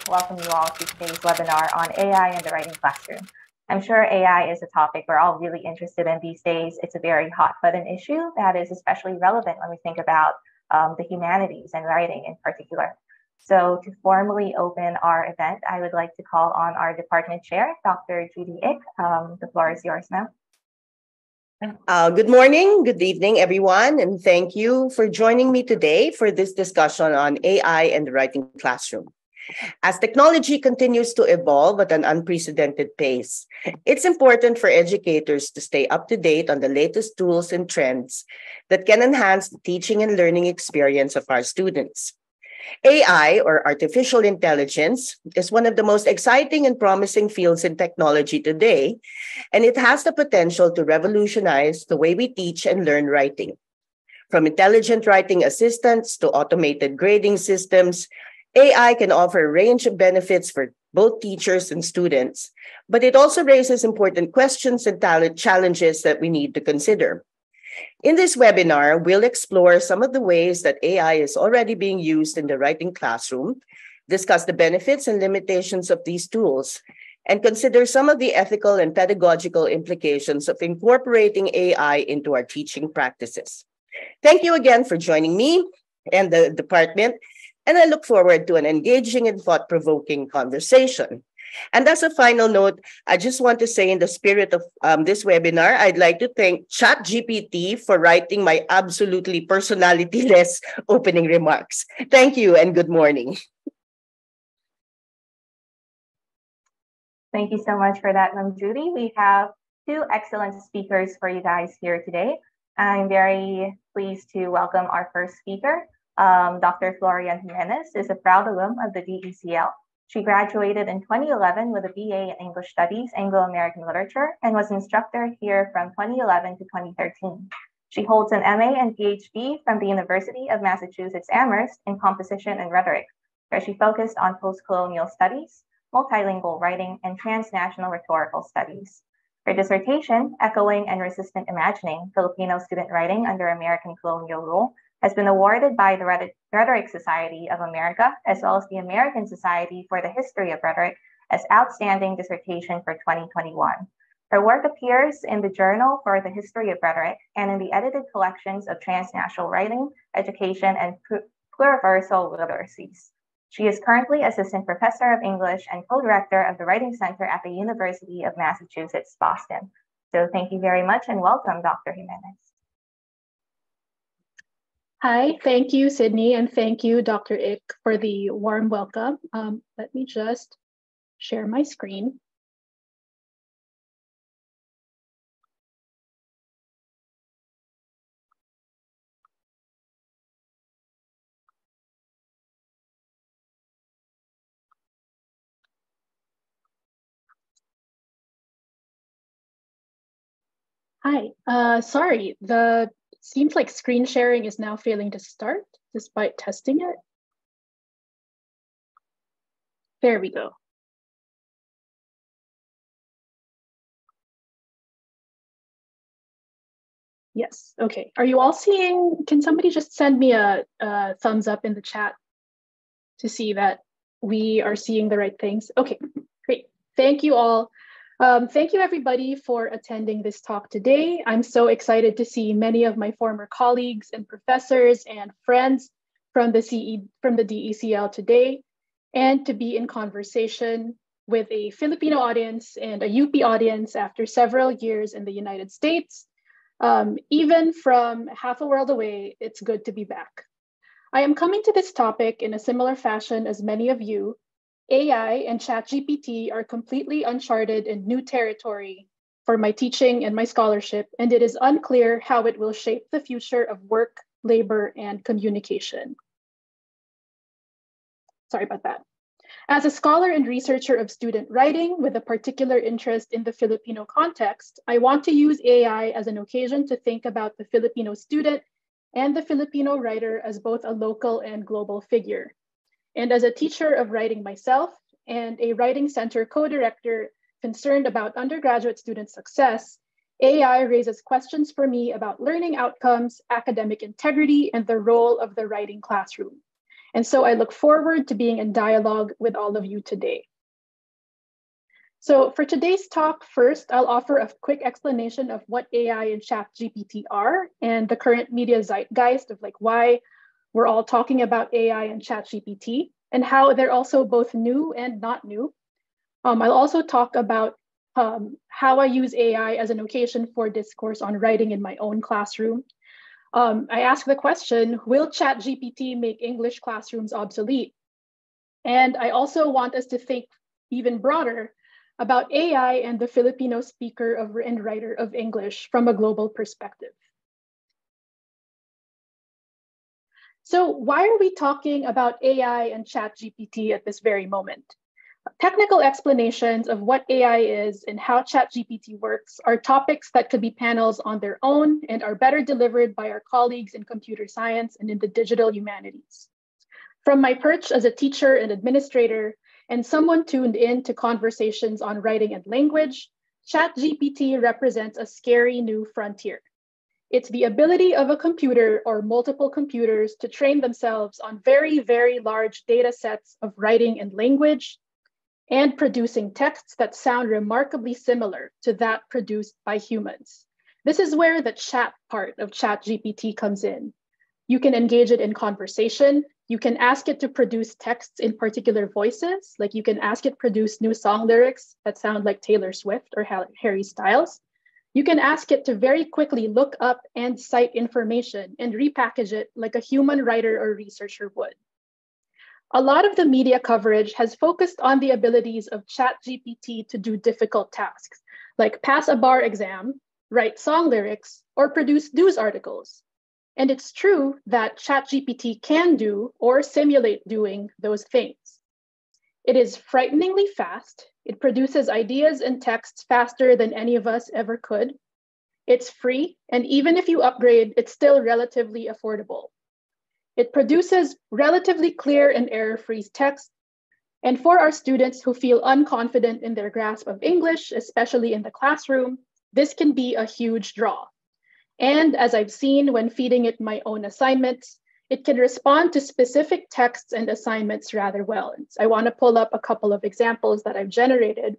welcome you all to today's webinar on AI in the writing classroom. I'm sure AI is a topic we're all really interested in these days. It's a very hot button issue that is especially relevant when we think about the humanities and writing in particular. So to formally open our event, I would like to call on our department chair, Dr. Judy Ick. The floor is yours, ma'am. Good morning, good evening, everyone, and thank you for joining me today for this discussion on AI and the writing classroom. As technology continues to evolve at an unprecedented pace, it's important for educators to stay up to date on the latest tools and trends that can enhance the teaching and learning experience of our students. AI, or artificial intelligence, is one of the most exciting and promising fields in technology today, and it has the potential to revolutionize the way we teach and learn writing. From intelligent writing assistants to automated grading systems, AI can offer a range of benefits for both teachers and students, but it also raises important questions and challenges that we need to consider. In this webinar, we'll explore some of the ways that AI is already being used in the writing classroom, discuss the benefits and limitations of these tools, and consider some of the ethical and pedagogical implications of incorporating AI into our teaching practices. Thank you again for joining me and the department, and I look forward to an engaging and thought-provoking conversation. And as a final note, I just want to say in the spirit of this webinar, I'd like to thank ChatGPT for writing my absolutely personality-less opening remarks. Thank you and good morning. Thank you so much for that, Ma'am Judy. We have two excellent speakers for you guys here today. I'm very pleased to welcome our first speaker. Dr. Florianne Jimenez is a proud alum of the DECL. She graduated in 2011 with a BA in English Studies, Anglo-American Literature, and was instructor here from 2011 to 2013. She holds an MA and PhD from the University of Massachusetts Amherst in Composition and Rhetoric, where she focused on post-colonial studies, multilingual writing, and transnational rhetorical studies. Her dissertation, Echoing and Resistant Imagining, Filipino Student Writing Under American Colonial Rule, has been awarded by the Rhetoric Society of America, as well as the American Society for the History of Rhetoric, as Outstanding Dissertation for 2021. Her work appears in the Journal for the History of Rhetoric and in the edited collections of Transnational Writing, Education, and Pluriversal Literacies. She is currently Assistant Professor of English and Co-Director of the Writing Center at the University of Massachusetts, Boston. So thank you very much and welcome, Dr. Jimenez. Hi, thank you, Sydney, and thank you, Dr. Ick, for the warm welcome. Let me just share my screen. Hi, sorry, seems like screen sharing is now failing to start despite testing it. There we go. Yes, okay. Are you all seeing, can somebody just send me a thumbs up in the chat to see that we are seeing the right things? Okay, great. Thank you all. Thank you everybody for attending this talk today. I'm so excited to see many of my former colleagues and professors and friends from the DECL today, and to be in conversation with a Filipino audience and a UP audience after several years in the United States. Even from half a world away, it's good to be back. I am coming to this topic in a similar fashion as many of you. AI and ChatGPT are completely uncharted and new territory for my teaching and my scholarship, and it is unclear how it will shape the future of work, labor, and communication. Sorry about that. As a scholar and researcher of student writing with a particular interest in the Filipino context, I want to use AI as an occasion to think about the Filipino student and the Filipino writer as both a local and global figure. And as a teacher of writing myself and a writing center co-director concerned about undergraduate student success, AI raises questions for me about learning outcomes, academic integrity, and the role of the writing classroom. And so I look forward to being in dialogue with all of you today. So for today's talk, first, I'll offer a quick explanation of what AI and ChatGPT are and the current media zeitgeist of like why we're all talking about AI and ChatGPT and how they're also both new and not new. I'll also talk about how I use AI as an occasion for discourse on writing in my own classroom. I ask the question, will ChatGPT make English classrooms obsolete? And I also want us to think even broader about AI and the Filipino speaker and writer of English from a global perspective. So why are we talking about AI and ChatGPT at this very moment? Technical explanations of what AI is and how ChatGPT works are topics that could be panels on their own and are better delivered by our colleagues in computer science and in the digital humanities. From my perch as a teacher and administrator, and someone tuned in to conversations on writing and language, ChatGPT represents a scary new frontier. It's the ability of a computer or multiple computers to train themselves on very, very large data sets of writing and language and producing texts that sound remarkably similar to that produced by humans. This is where the chat part of ChatGPT comes in. You can engage it in conversation. You can ask it to produce texts in particular voices, like you can ask it produce new song lyrics that sound like Taylor Swift or Harry Styles. You can ask it to very quickly look up and cite information and repackage it like a human writer or researcher would. A lot of the media coverage has focused on the abilities of ChatGPT to do difficult tasks, like pass a bar exam, write song lyrics, or produce news articles. And it's true that ChatGPT can do or simulate doing those things. It is frighteningly fast. It produces ideas and texts faster than any of us ever could. It's free, and even if you upgrade, it's still relatively affordable. It produces relatively clear and error-free text. And for our students who feel unconfident in their grasp of English, especially in the classroom, this can be a huge draw. And as I've seen when feeding it my own assignments, it can respond to specific texts and assignments rather well. And I want to pull up a couple of examples that I've generated.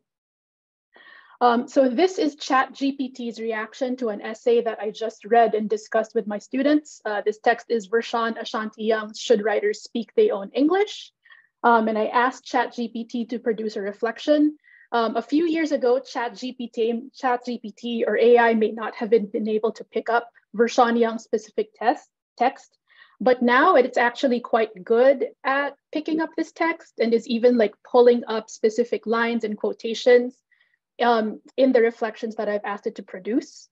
So this is ChatGPT's reaction to an essay that I just read and discussed with my students. This text is Vershawn Ashanti Young's Should Writers Speak They Own English? And I asked ChatGPT to produce a reflection. A few years ago, ChatGPT or AI may not have been able to pick up Vershawn Young's specific text, but now it's actually quite good at picking up this text and is even like pulling up specific lines and quotations in the reflections that I've asked it to produce.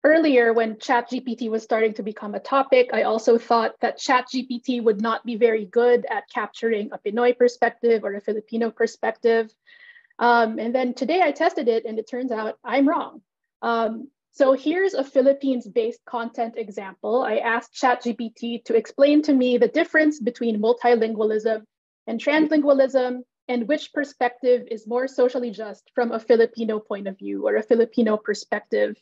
Earlier, when ChatGPT was starting to become a topic, I also thought that ChatGPT would not be very good at capturing a Pinoy perspective or a Filipino perspective. And then today I tested it and it turns out I'm wrong. So here's a Philippines-based content example. I asked ChatGPT to explain to me the difference between multilingualism and translingualism and which perspective is more socially just from a Filipino point of view or a Filipino perspective.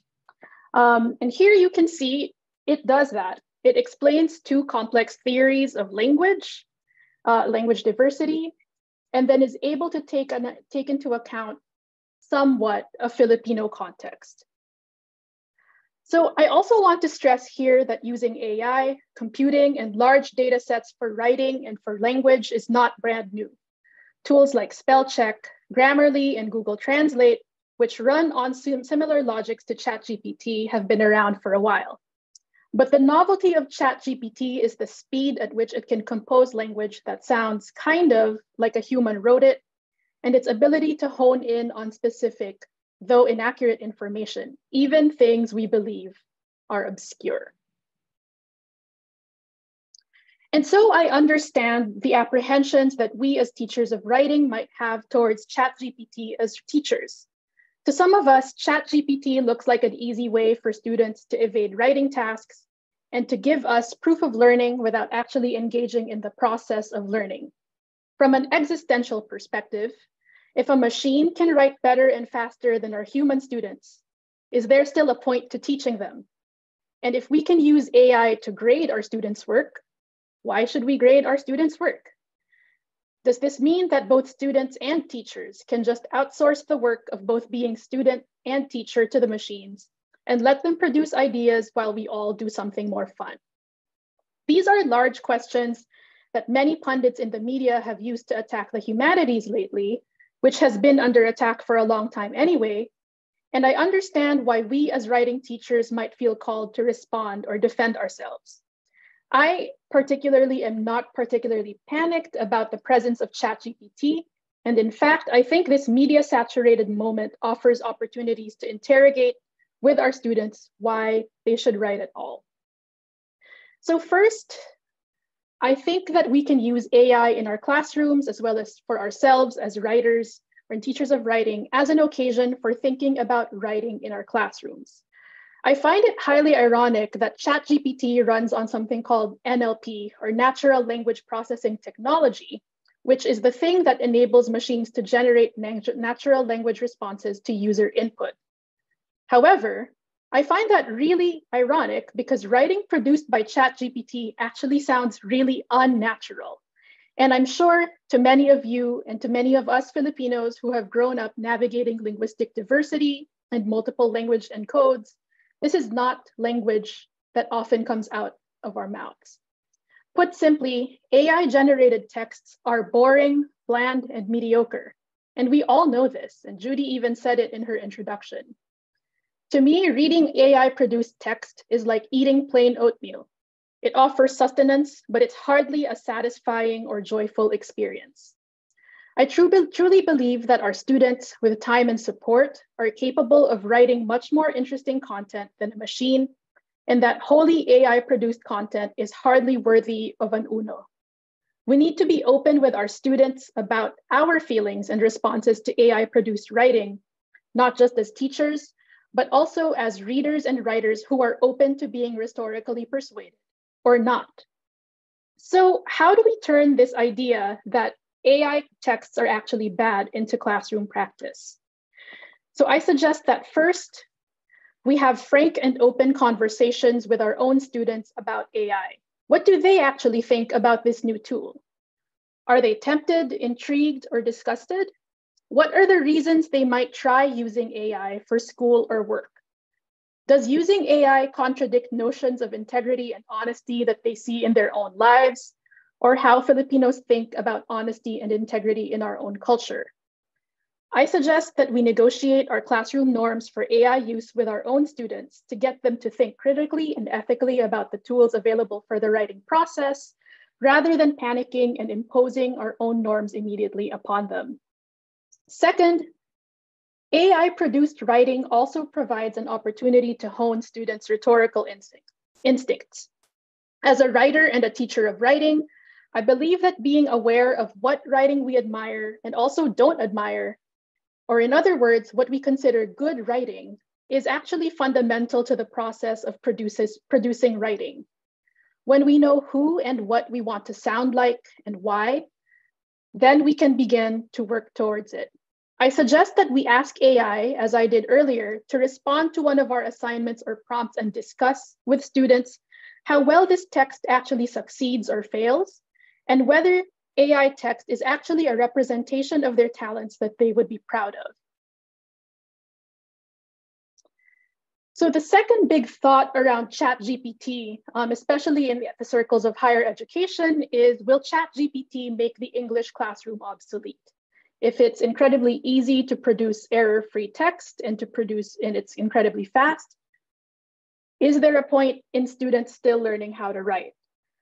And here you can see it does that. It explains two complex theories of language, language diversity, and then is able to take into account somewhat a Filipino context. So I also want to stress here that using AI, computing, and large data sets for writing and for language is not brand new. Tools like Spellcheck, Grammarly, and Google Translate, which run on similar logics to ChatGPT, have been around for a while. But the novelty of ChatGPT is the speed at which it can compose language that sounds kind of like a human wrote it, and its ability to hone in on specific, though inaccurate information, even things we believe are obscure. And so I understand the apprehensions that we as teachers of writing might have towards ChatGPT as teachers. To some of us, ChatGPT looks like an easy way for students to evade writing tasks and to give us proof of learning without actually engaging in the process of learning. From an existential perspective, if a machine can write better and faster than our human students, is there still a point to teaching them? And if we can use AI to grade our students' work, Why should we grade our students' work? Does this mean that both students and teachers can just outsource the work of both being student and teacher to the machines and let them produce ideas while we all do something more fun? These are large questions that many pundits in the media have used to attack the humanities lately, which has been under attack for a long time anyway. And I understand why we as writing teachers might feel called to respond or defend ourselves. I particularly am not particularly panicked about the presence of ChatGPT. And in fact, I think this media-saturated moment offers opportunities to interrogate with our students why they should write at all. So first, I think that we can use AI in our classrooms as well as for ourselves as writers or teachers of writing as an occasion for thinking about writing in our classrooms. I find it highly ironic that ChatGPT runs on something called NLP, or natural language processing technology, which is the thing that enables machines to generate natural language responses to user input. However, I find that really ironic because writing produced by ChatGPT actually sounds really unnatural. And I'm sure to many of you and to many of us Filipinos who have grown up navigating linguistic diversity and multiple language encodes, this is not language that often comes out of our mouths. Put simply, AI-generated texts are boring, bland, and mediocre. And we all know this, and Judy even said it in her introduction. To me, reading AI-produced text is like eating plain oatmeal. It offers sustenance, but it's hardly a satisfying or joyful experience. I truly believe that our students with time and support are capable of writing much more interesting content than a machine, and that wholly AI-produced content is hardly worthy of an UNO. We need to be open with our students about our feelings and responses to AI-produced writing, not just as teachers, but also as readers and writers who are open to being rhetorically persuaded, or not. So how do we turn this idea that AI texts are actually bad into classroom practice? So I suggest that first, we have frank and open conversations with our own students about AI. What do they actually think about this new tool? Are they tempted, intrigued, or disgusted? What are the reasons they might try using AI for school or work? Does using AI contradict notions of integrity and honesty that they see in their own lives, or how Filipinos think about honesty and integrity in our own culture? I suggest that we negotiate our classroom norms for AI use with our own students to get them to think critically and ethically about the tools available for the writing process, rather than panicking and imposing our own norms immediately upon them. Second, AI-produced writing also provides an opportunity to hone students' rhetorical instincts. As a writer and a teacher of writing, I believe that being aware of what writing we admire and also don't admire, or in other words, what we consider good writing, is actually fundamental to the process of producing writing. When we know who and what we want to sound like and why, then we can begin to work towards it. I suggest that we ask AI, as I did earlier, to respond to one of our assignments or prompts and discuss with students how well this text actually succeeds or fails, and whether AI text is actually a representation of their talents that they would be proud of. So the second big thought around ChatGPT, especially in the circles of higher education, is will ChatGPT make the English classroom obsolete? If it's incredibly easy to produce error-free text and to produce, and it's incredibly fast, is there a point in students still learning how to write?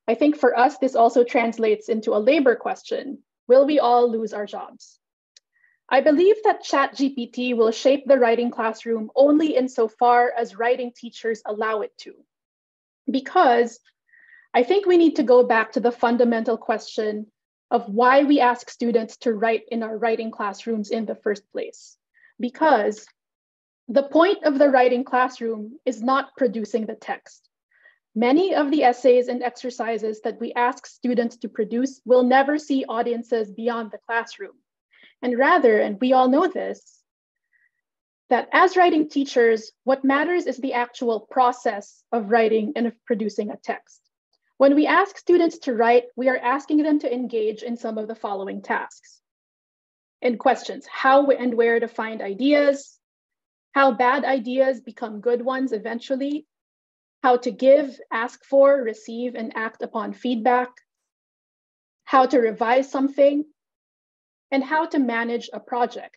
I think for us, this also translates into a labor question. Will we all lose our jobs? I believe that ChatGPT will shape the writing classroom only insofar as writing teachers allow it to. Because I think we need to go back to the fundamental question of why we ask students to write in our writing classrooms in the first place. Because the point of the writing classroom is not producing the text. Many of the essays and exercises that we ask students to produce will never see audiences beyond the classroom. And rather, and we all know this, that as writing teachers, what matters is the actual process of writing and of producing a text. When we ask students to write, we are asking them to engage in some of the following tasks and questions: how and where to find ideas, how bad ideas become good ones eventually, how to give, ask for, receive, and act upon feedback, how to revise something, and how to manage a project.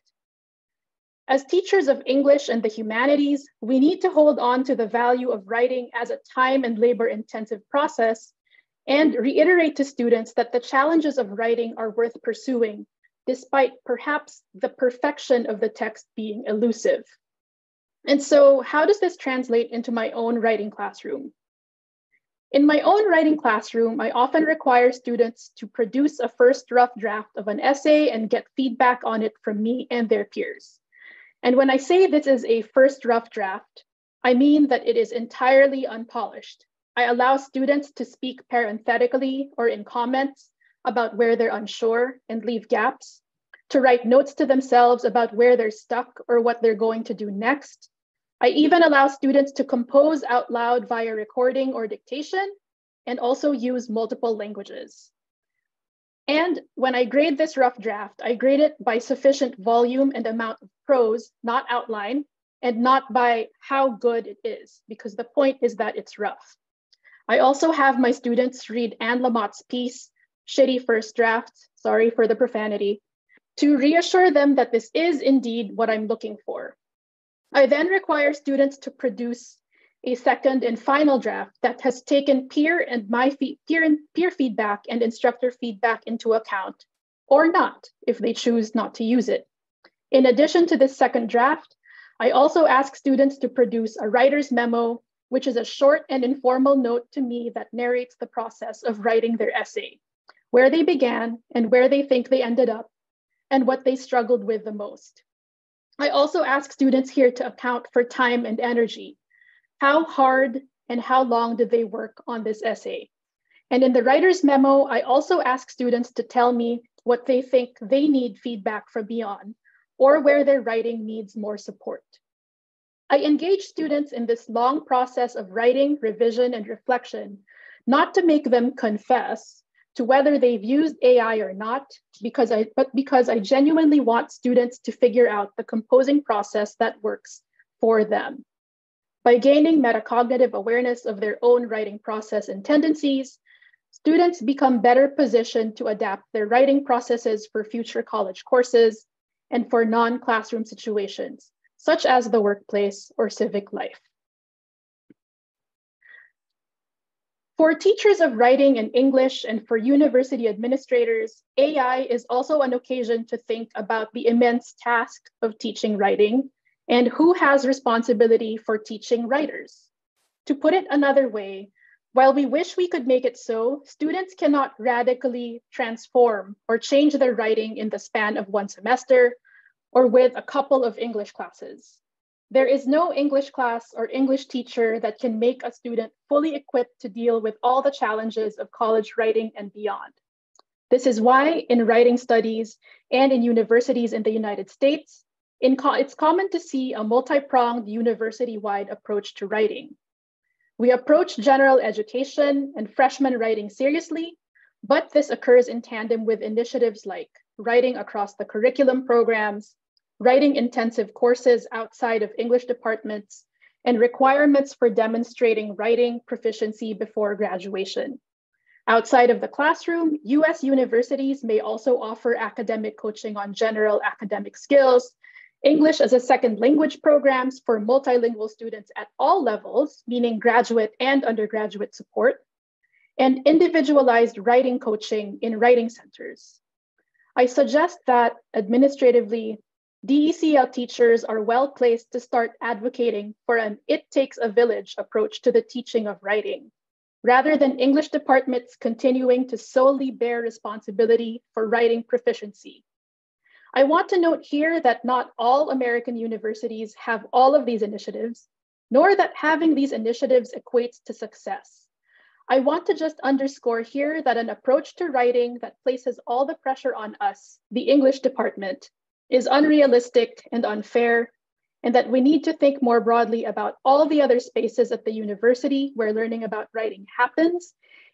As teachers of English and the humanities, we need to hold on to the value of writing as a time and labor-intensive process and reiterate to students that the challenges of writing are worth pursuing, despite perhaps the perfection of the text being elusive. And so, how does this translate into my own writing classroom? In my own writing classroom, I often require students to produce a first rough draft of an essay and get feedback on it from me and their peers. And when I say this is a first rough draft, I mean that it is entirely unpolished. I allow students to speak parenthetically or in comments about where they're unsure and leave gaps, to write notes to themselves about where they're stuck or what they're going to do next. I even allow students to compose out loud via recording or dictation and also use multiple languages. And when I grade this rough draft, I grade it by sufficient volume and amount of prose, not outline, and not by how good it is, because the point is that it's rough. I also have my students read Anne Lamott's piece, Shitty First Draft, sorry for the profanity, to reassure them that this is indeed what I'm looking for. I then require students to produce a second and final draft that has taken peer feedback and instructor feedback into account, or not, if they choose not to use it. In addition to this second draft, I also ask students to produce a writer's memo, which is a short and informal note to me that narrates the process of writing their essay, where they began and where they think they ended up, and what they struggled with the most. I also ask students here to account for time and energy. How hard and how long did they work on this essay? And in the writer's memo, I also ask students to tell me what they think they need feedback from me on, or where their writing needs more support. I engage students in this long process of writing, revision, and reflection, not to make them confess to whether they've used AI or not, but because I genuinely want students to figure out the composing process that works for them. By gaining metacognitive awareness of their own writing process and tendencies, students become better positioned to adapt their writing processes for future college courses and for non-classroom situations, such as the workplace or civic life. For teachers of writing and English and for university administrators, AI is also an occasion to think about the immense task of teaching writing and who has responsibility for teaching writers. To put it another way, while we wish we could make it so, students cannot radically transform or change their writing in the span of one semester or with a couple of English classes. There is no English class or English teacher that can make a student fully equipped to deal with all the challenges of college writing and beyond. This is why in writing studies and in universities in the United States, it's common to see a multi-pronged university-wide approach to writing. We approach general education and freshman writing seriously, but this occurs in tandem with initiatives like writing across the curriculum programs, writing intensive courses outside of English departments, and requirements for demonstrating writing proficiency before graduation. Outside of the classroom, US universities may also offer academic coaching on general academic skills, English as a second language programs for multilingual students at all levels, meaning graduate and undergraduate support, and individualized writing coaching in writing centers. I suggest that administratively, DECL teachers are well placed to start advocating for an "it takes a village" approach to the teaching of writing, rather than English departments continuing to solely bear responsibility for writing proficiency. I want to note here that not all American universities have all of these initiatives, nor that having these initiatives equates to success. I want to just underscore here that an approach to writing that places all the pressure on us, the English department, is unrealistic and unfair, and that we need to think more broadly about all the other spaces at the university where learning about writing happens,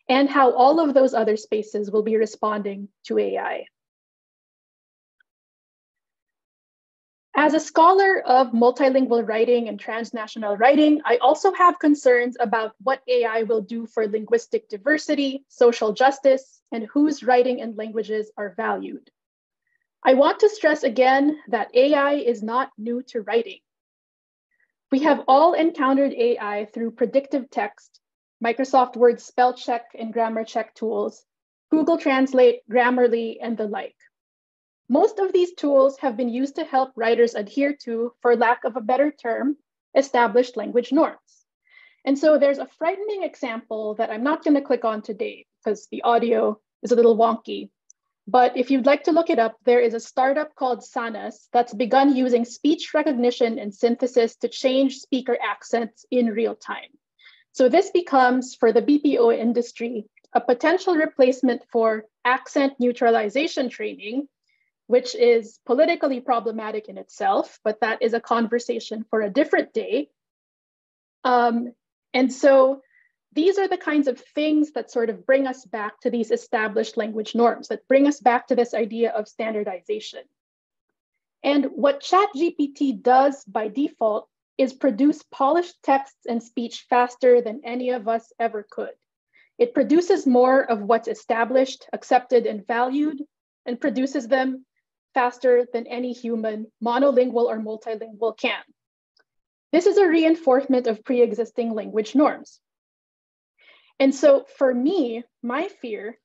and how all of those other spaces will be responding to AI. As a scholar of multilingual writing and transnational writing, I also have concerns about what AI will do for linguistic diversity, social justice, and whose writing and languages are valued. I want to stress again that AI is not new to writing. We have all encountered AI through predictive text, Microsoft Word spell check and grammar check tools, Google Translate, Grammarly, and the like. Most of these tools have been used to help writers adhere to, for lack of a better term, established language norms. And so there's a frightening example that I'm not going to click on today because the audio is a little wonky. But if you'd like to look it up, there is a startup called Sanas that's begun using speech recognition and synthesis to change speaker accents in real time. So this becomes, for the BPO industry, a potential replacement for accent neutralization training, which is politically problematic in itself, but that is a conversation for a different day. And so these are the kinds of things that sort of bring us back to these established language norms, that bring us back to this idea of standardization. And what ChatGPT does by default is produce polished texts and speech faster than any of us ever could. It produces more of what's established, accepted, and valued, and produces them faster than any human, monolingual or multilingual, can. This is a reinforcement of pre-existing language norms. And so for me, my fear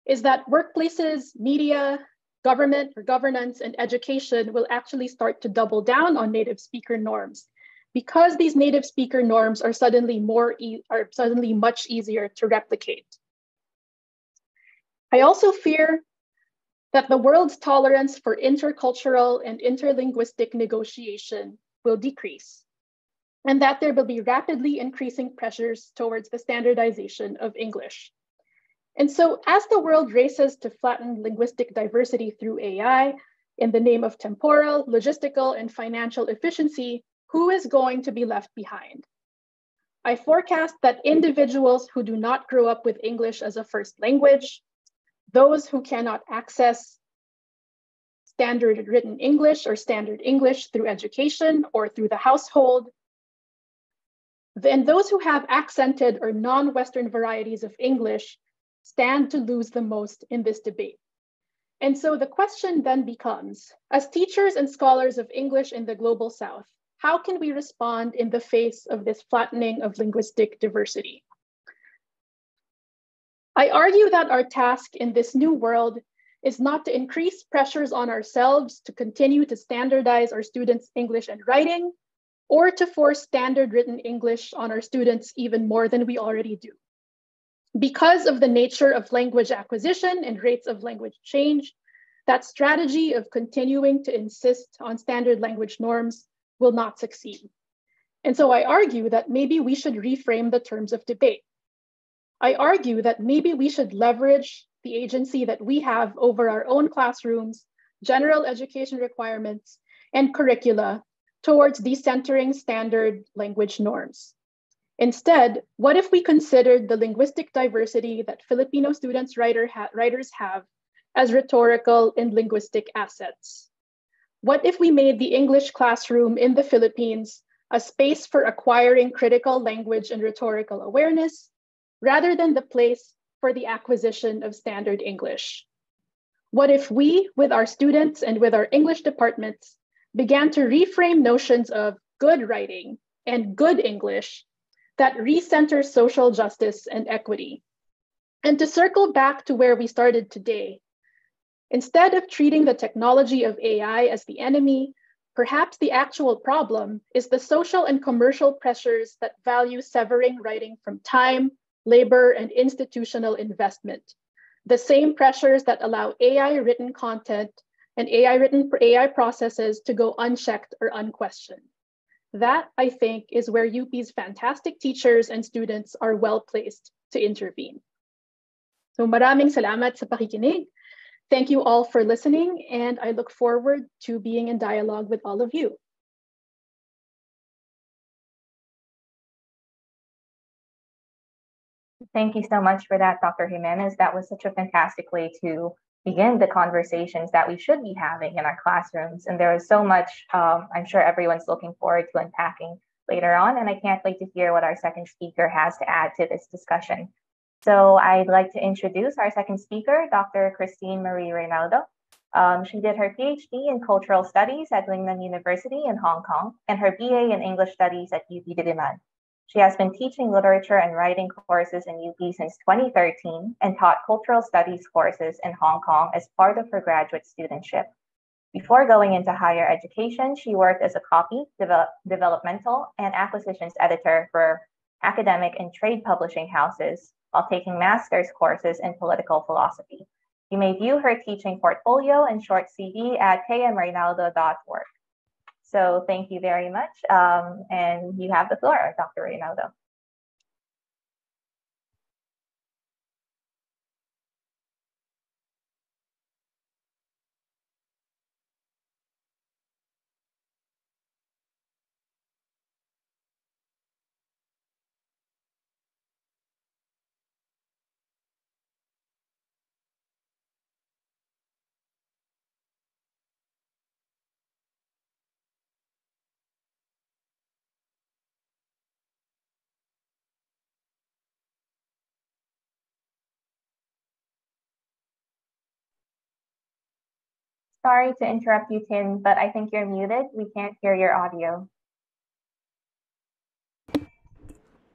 is that workplaces, media, government or governance, and education will actually start to double down on native speaker norms because these native speaker norms are suddenly much easier to replicate. I also fear that the world's tolerance for intercultural and interlinguistic negotiation will decrease, and that there will be rapidly increasing pressures towards the standardization of English. And so as the world races to flatten linguistic diversity through AI in the name of temporal, logistical, and financial efficiency, who is going to be left behind? I forecast that individuals who do not grow up with English as a first language, those who cannot access standard written English or standard English through education or through the household, and those who have accented or non-Western varieties of English stand to lose the most in this debate. And so the question then becomes, as teachers and scholars of English in the Global South, how can we respond in the face of this flattening of linguistic diversity? I argue that our task in this new world is not to increase pressures on ourselves to continue to standardize our students' English and writing, or to force standard written English on our students even more than we already do. Because of the nature of language acquisition and rates of language change, that strategy of continuing to insist on standard language norms will not succeed. And so I argue that maybe we should reframe the terms of debate. I argue that maybe we should leverage the agency that we have over our own classrooms, general education requirements, and curricula towards decentering standard language norms. Instead, what if we considered the linguistic diversity that Filipino students writers have as rhetorical and linguistic assets? What if we made the English classroom in the Philippines a space for acquiring critical language and rhetorical awareness, rather than the place for the acquisition of standard English? What if we, with our students and with our English departments, began to reframe notions of good writing and good English that recenter social justice and equity? And to circle back to where we started today, instead of treating the technology of AI as the enemy, perhaps the actual problem is the social and commercial pressures that value severing writing from time, labor, and institutional investment. The same pressures that allow AI-written content and AI processes to go unchecked or unquestioned. That, I think, is where UP's fantastic teachers and students are well placed to intervene. So maraming salamat sa pakikinig. Thank you all for listening, and I look forward to being in dialogue with all of you. Thank you so much for that, Dr. Jimenez. That was such a fantastic way to begin the conversations that we should be having in our classrooms. And there is so much I'm sure everyone's looking forward to unpacking later on. And I can't wait to hear what our second speaker has to add to this discussion. So I'd like to introduce our second speaker, Dr. Kristine Reynaldo. She did her PhD in Cultural Studies at Diliman University in Hong Kong and her BA in English Studies at UP Diliman. She has been teaching literature and writing courses in UP since 2013 and taught cultural studies courses in Hong Kong as part of her graduate studentship. Before going into higher education, she worked as a copy, developmental, and acquisitions editor for academic and trade publishing houses while taking master's courses in political philosophy. You may view her teaching portfolio and short CV at kmreynaldo.org. So thank you very much. And you have the floor, Dr. Reynaldo. Sorry to interrupt you, Tim, but I think you're muted. We can't hear your audio.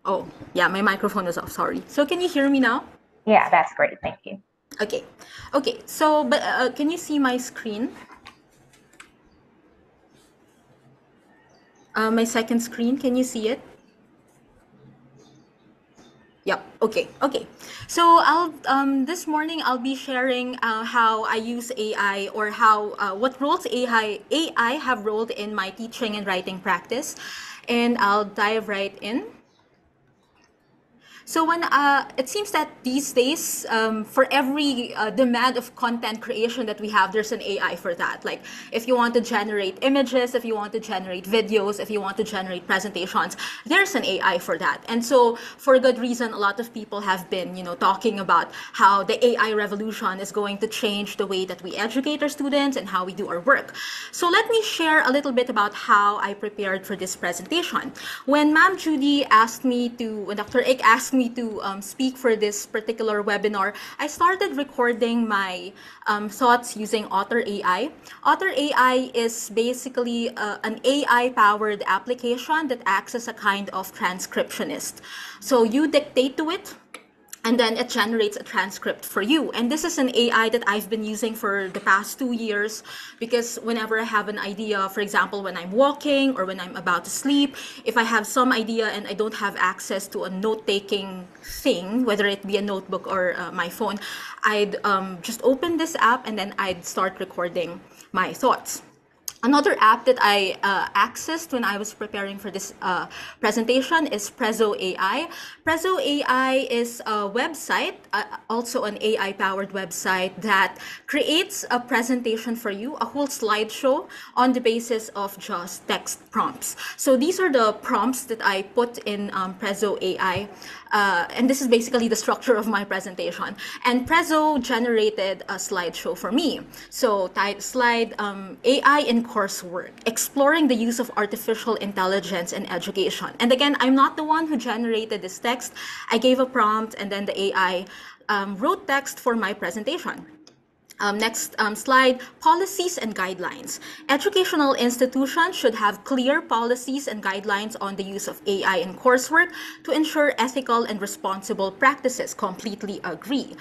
Oh, yeah, my microphone was off, sorry. So can you hear me now? Yeah, that's great, thank you. Okay, so, but can you see my screen? My second screen, can you see it? Yep. Okay. So this morning I'll be sharing how I use AI, or how what roles AI have rolled in my teaching and writing practice, and I'll dive right in. So when it seems that these days, for every demand of content creation that we have, there's an AI for that. Like if you want to generate images, if you want to generate videos, if you want to generate presentations, there's an AI for that. And so for good reason, a lot of people have been, talking about how the AI revolution is going to change the way that we educate our students and how we do our work. So let me share a little bit about how I prepared for this presentation. When Ma'am Judy when Dr. Ik asked me to speak for this particular webinar, I started recording my thoughts using Otter AI. Otter AI is basically an AI-powered application that acts as a kind of transcriptionist. So you dictate to it, and then it generates a transcript for you. And this is an AI that I've been using for the past 2 years, because whenever I have an idea, for example, when I'm walking or when I'm about to sleep, if I have some idea and I don't have access to a note-taking thing, whether it be a notebook or my phone, I'd just open this app and then I'd start recording my thoughts. Another app that I accessed when I was preparing for this presentation is Prezzo AI. Prezzo AI is a website, also an AI-powered website that creates a presentation for you, a whole slideshow on the basis of just text prompts. So these are the prompts that I put in Prezzo AI. And this is basically the structure of my presentation. And Prezzo generated a slideshow for me. So slide AI in coursework, exploring the use of artificial intelligence in education. And again, I'm not the one who generated this text. I gave a prompt and then the AI wrote text for my presentation. Next slide, policies and guidelines. Educational institutions should have clear policies and guidelines on the use of AI in coursework to ensure ethical and responsible practices. Completely agree.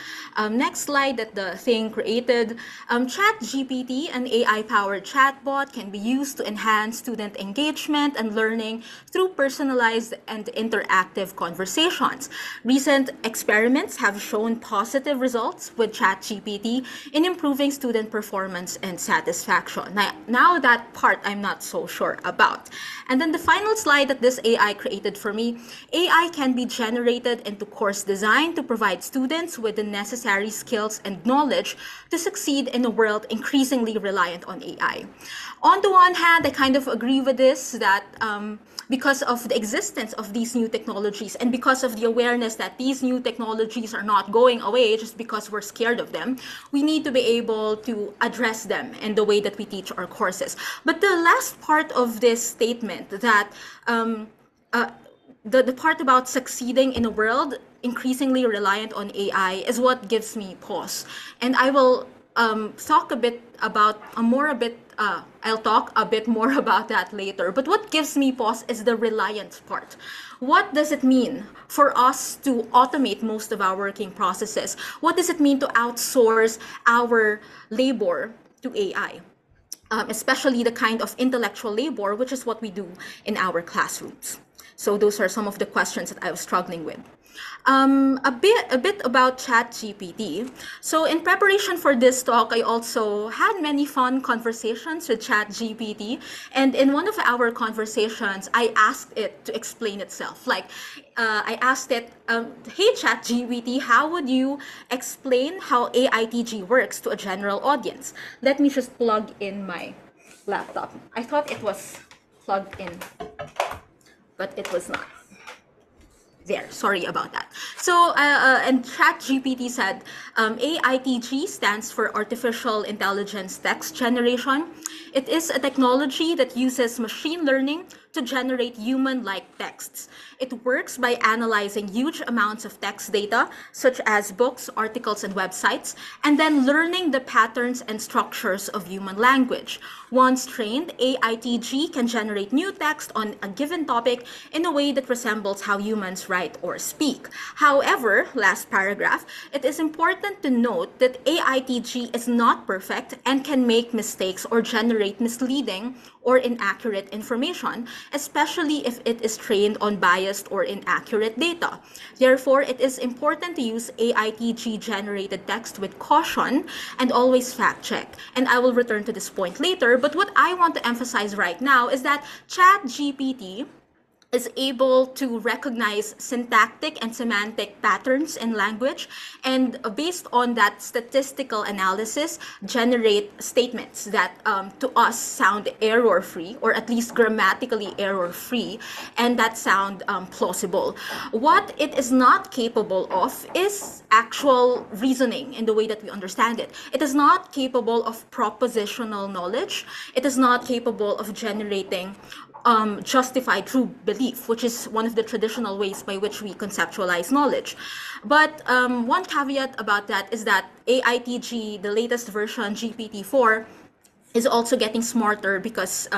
Next slide that the thing created. ChatGPT, an AI-powered chatbot, can be used to enhance student engagement and learning through personalized and interactive conversations. Recent experiments have shown positive results with ChatGPT in in improving student performance and satisfaction. Now that part I'm not so sure about. And then the final slide that this AI created for me, AI can be generated into course design to provide students with the necessary skills and knowledge to succeed in a world increasingly reliant on AI. On the one hand, I kind of agree with this, that because of the existence of these new technologies and because of the awareness that these new technologies are not going away just because we're scared of them, we need to be able to address them in the way that we teach our courses. But the last part of this statement, that the part about succeeding in a world increasingly reliant on AI, is what gives me pause. And I will talk a bit about I'll talk a bit more about that later. But what gives me pause is the reliance part. What does it mean for us to automate most of our working processes? What does it mean to outsource our labor to AI? Especially the kind of intellectual labor, which is what we do in our classrooms. So those are some of the questions that I was struggling with. A bit about ChatGPT. So in preparation for this talk, I also had many fun conversations with ChatGPT. And in one of our conversations, I asked it to explain itself. Like, I asked it, hey ChatGPT, how would you explain how AITG works to a general audience? Let me just plug in my laptop. I thought it was plugged in, but it was not. There, sorry about that. So, and ChatGPT said, AITG stands for Artificial Intelligence Text Generation. It is a technology that uses machine learning to generate human-like texts. It works by analyzing huge amounts of text data, such as books, articles, and websites, and then learning the patterns and structures of human language. Once trained, AITG can generate new text on a given topic in a way that resembles how humans write or speak. However, last paragraph, it is important to note that AITG is not perfect and can make mistakes or generate misleading or inaccurate information, especially if it is trained on biased or inaccurate data. Therefore, it is important to use AITG generated text with caution and always fact check. And I will return to this point later, but what I want to emphasize right now is that ChatGPT is able to recognize syntactic and semantic patterns in language, and based on that statistical analysis, generate statements that to us sound error-free, or at least grammatically error-free, and that sound plausible. What it is not capable of is actual reasoning in the way that we understand it. It is not capable of propositional knowledge. It is not capable of generating justified true belief, which is one of the traditional ways by which we conceptualize knowledge. But one caveat about that is that AITG, the latest version, GPT-4, is also getting smarter because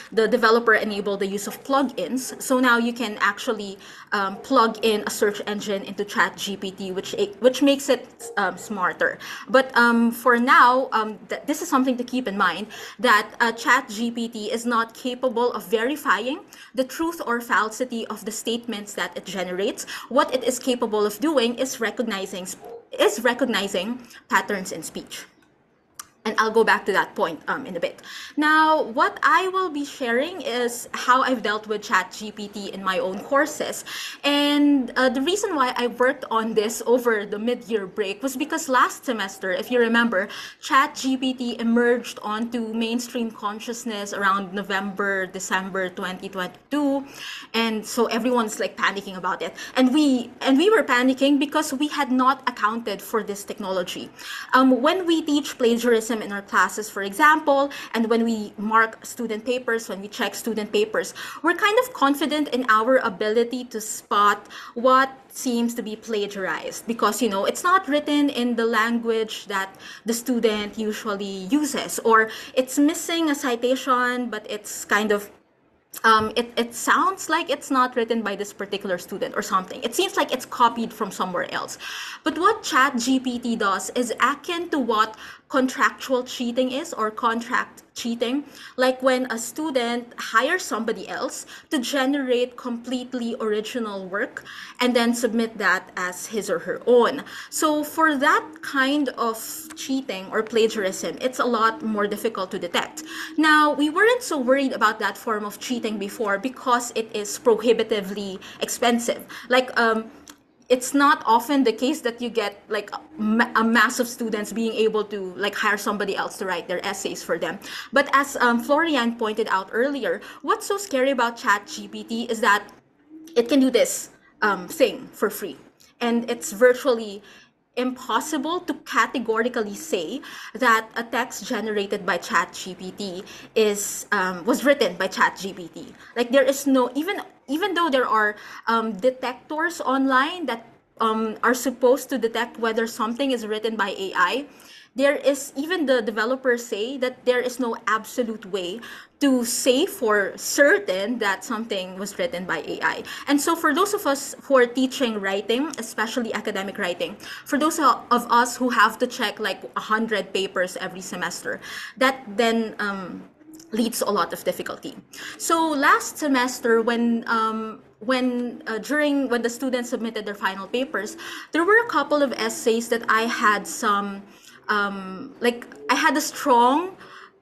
the developer enabled the use of plugins. So now you can actually plug in a search engine into ChatGPT, which makes it smarter. But for now, this is something to keep in mind, that ChatGPT is not capable of verifying the truth or falsity of the statements that it generates. What it is capable of doing is recognizing patterns in speech. And I'll go back to that point in a bit. Now, what I will be sharing is how I've dealt with ChatGPT in my own courses. And the reason why I worked on this over the mid-year break was because last semester, if you remember, ChatGPT emerged onto mainstream consciousness around November, December 2022. And so everyone's like panicking about it. And we were panicking because we had not accounted for this technology. When we teach plagiarism in our classes, for example, and when we mark student papers, when we check student papers, we're kind of confident in our ability to spot what seems to be plagiarized because, you know, it's not written in the language that the student usually uses, or it's missing a citation, but it's kind of it sounds like it's not written by this particular student or something. It seems like it's copied from somewhere else. But what ChatGPT does is akin to what contractual cheating is, or contract cheating, like when a student hires somebody else to generate completely original work and then submit that as his or her own. So for that kind of cheating or plagiarism, it's a lot more difficult to detect. Now, we weren't so worried about that form of cheating before because it is prohibitively expensive. Like, it's not often the case that you get like a mass of students being able to like hire somebody else to write their essays for them. But as Florianne pointed out earlier, what's so scary about ChatGPT is that it can do this thing for free. And it's virtually impossible to categorically say that a text generated by ChatGPT was written by ChatGPT. Like there is no, even though there are detectors online that are supposed to detect whether something is written by AI, there is, even the developers say that there is no absolute way to say for certain that something was written by AI. And so for those of us who are teaching writing, especially academic writing, for those of us who have to check like 100 papers every semester, that then leads to a lot of difficulty. So last semester, when the students submitted their final papers, there were a couple of essays that I had some I had a strong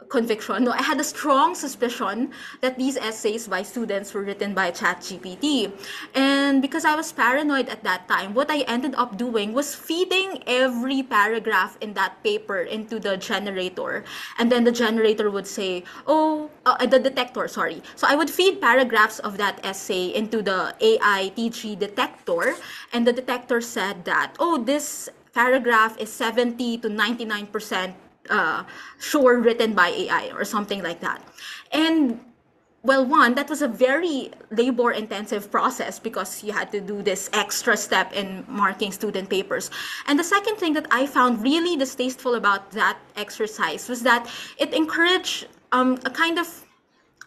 conviction. No, I had a strong suspicion that these essays by students were written by ChatGPT. And because I was paranoid at that time, what I ended up doing was feeding every paragraph in that paper into the generator. And then the generator would say, the detector, sorry. So I would feed paragraphs of that essay into the AI TG detector. And the detector said that, this paragraph is 70 to 99% sure written by AI or something like that. And well, one, that was a very labor intensive process because you had to do this extra step in marking student papers. And the second thing that I found really distasteful about that exercise was that it encouraged a kind of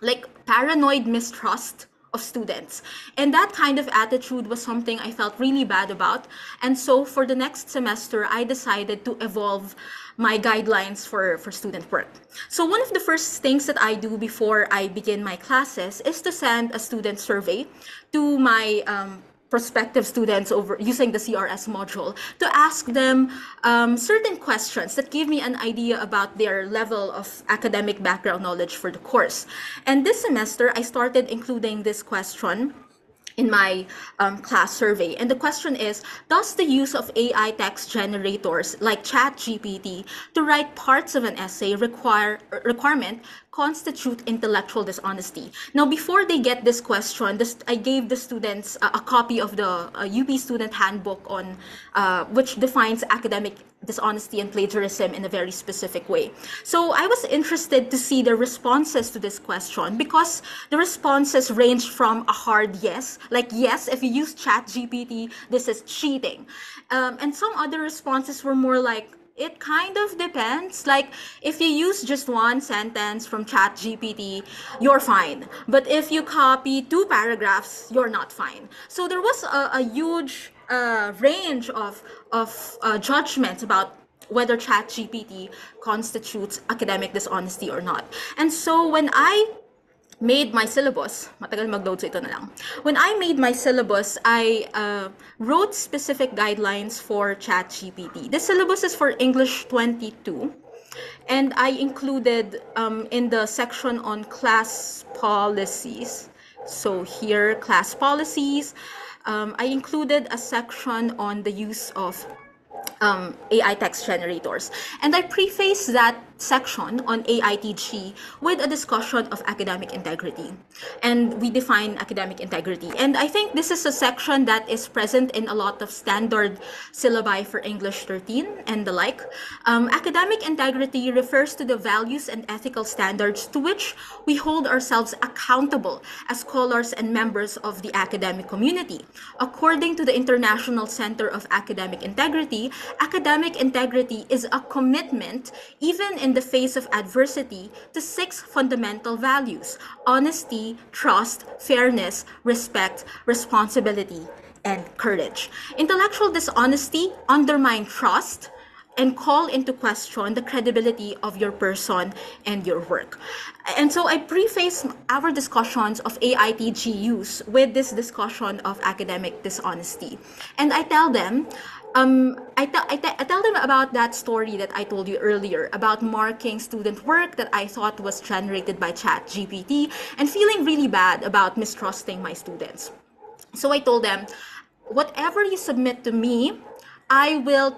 like paranoid mistrust of students. And that kind of attitude was something I felt really bad about. And so for the next semester, I decided to evolve my guidelines for student work. So one of the first things that I do before I begin my classes is to send a student survey to my prospective students over using the CRS module to ask them certain questions that give me an idea about their level of academic background knowledge for the course. And this semester, I started including this question in my class survey. And the question is, does the use of AI text generators like ChatGPT to write parts of an essay requirement constitute intellectual dishonesty? Now, before they get this question, I gave the students a copy of the UP student handbook on which defines academic dishonesty and plagiarism in a very specific way. So I was interested to see the responses to this question because the responses ranged from a hard yes, like yes, if you use ChatGPT, this is cheating. And some other responses were more like, it kind of depends. Like if you use just one sentence from ChatGPT, you're fine. But if you copy 2 paragraphs, you're not fine. So there was a huge range of judgments about whether ChatGPT constitutes academic dishonesty or not. And so when I made my syllabus, matagal mag-load so ito na lang. When I made my syllabus, I wrote specific guidelines for ChatGPT. This syllabus is for English 22. And I included in the section on class policies. So here, class policies. I included a section on the use of AI text generators. And I preface that section on AITG with a discussion of academic integrity. And we define academic integrity. And I think this is a section that is present in a lot of standard syllabi for English 13 and the like. Academic integrity refers to the values and ethical standards to which we hold ourselves accountable as scholars and members of the academic community. According to the International Center of Academic Integrity, academic integrity is a commitment, even in the face of adversity, to 6 fundamental values: honesty, trust, fairness, respect, responsibility, and courage. Intellectual dishonesty undermines trust, and call into question the credibility of your person and your work. And so I preface our discussions of AITG use with this discussion of academic dishonesty. And I tell them, I tell them about that story that I told you earlier about marking student work that I thought was generated by ChatGPT and feeling really bad about mistrusting my students. So I told them, whatever you submit to me, I will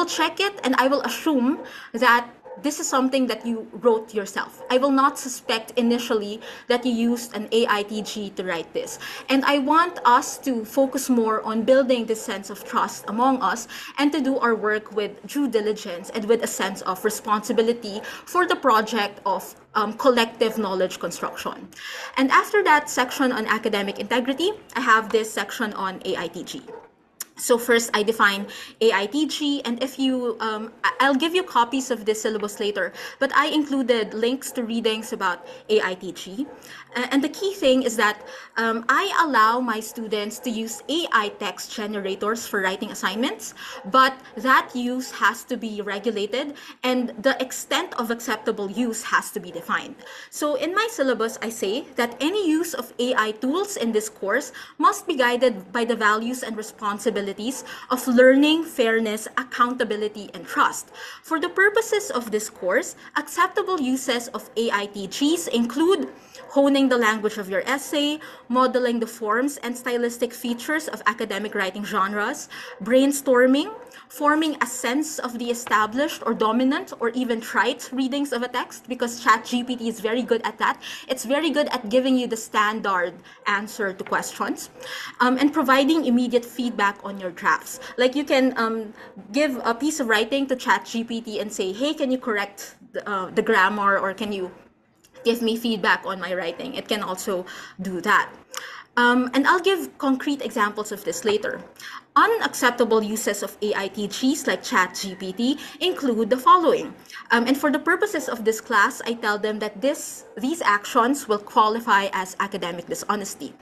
check it and I will assume that this is something that you wrote yourself. I will not suspect initially that you used an AITG to write this. And I want us to focus more on building this sense of trust among us and to do our work with due diligence and with a sense of responsibility for the project of collective knowledge construction. And after that section on academic integrity, I have this section on AITG. So first, I define AITG, and if you, I'll give you copies of this syllabus later, but I included links to readings about AITG. And the key thing is that I allow my students to use AI text generators for writing assignments, but that use has to be regulated, and the extent of acceptable use has to be defined. So in my syllabus, I say that any use of AI tools in this course must be guided by the values and responsibilities of learning, fairness, accountability, and trust. For the purposes of this course, acceptable uses of AITGs include honing the language of your essay, modeling the forms and stylistic features of academic writing genres, brainstorming, forming a sense of the established or dominant or even trite readings of a text, because ChatGPT is very good at that. It's very good at giving you the standard answer to questions, and providing immediate feedback on your drafts. Like you can give a piece of writing to ChatGPT and say, hey, can you correct the grammar, or can you give me feedback on my writing? It can also do that. And I'll give concrete examples of this later. Unacceptable uses of AITGs like ChatGPT include the following. And for the purposes of this class, I tell them that these actions will qualify as academic dishonesty.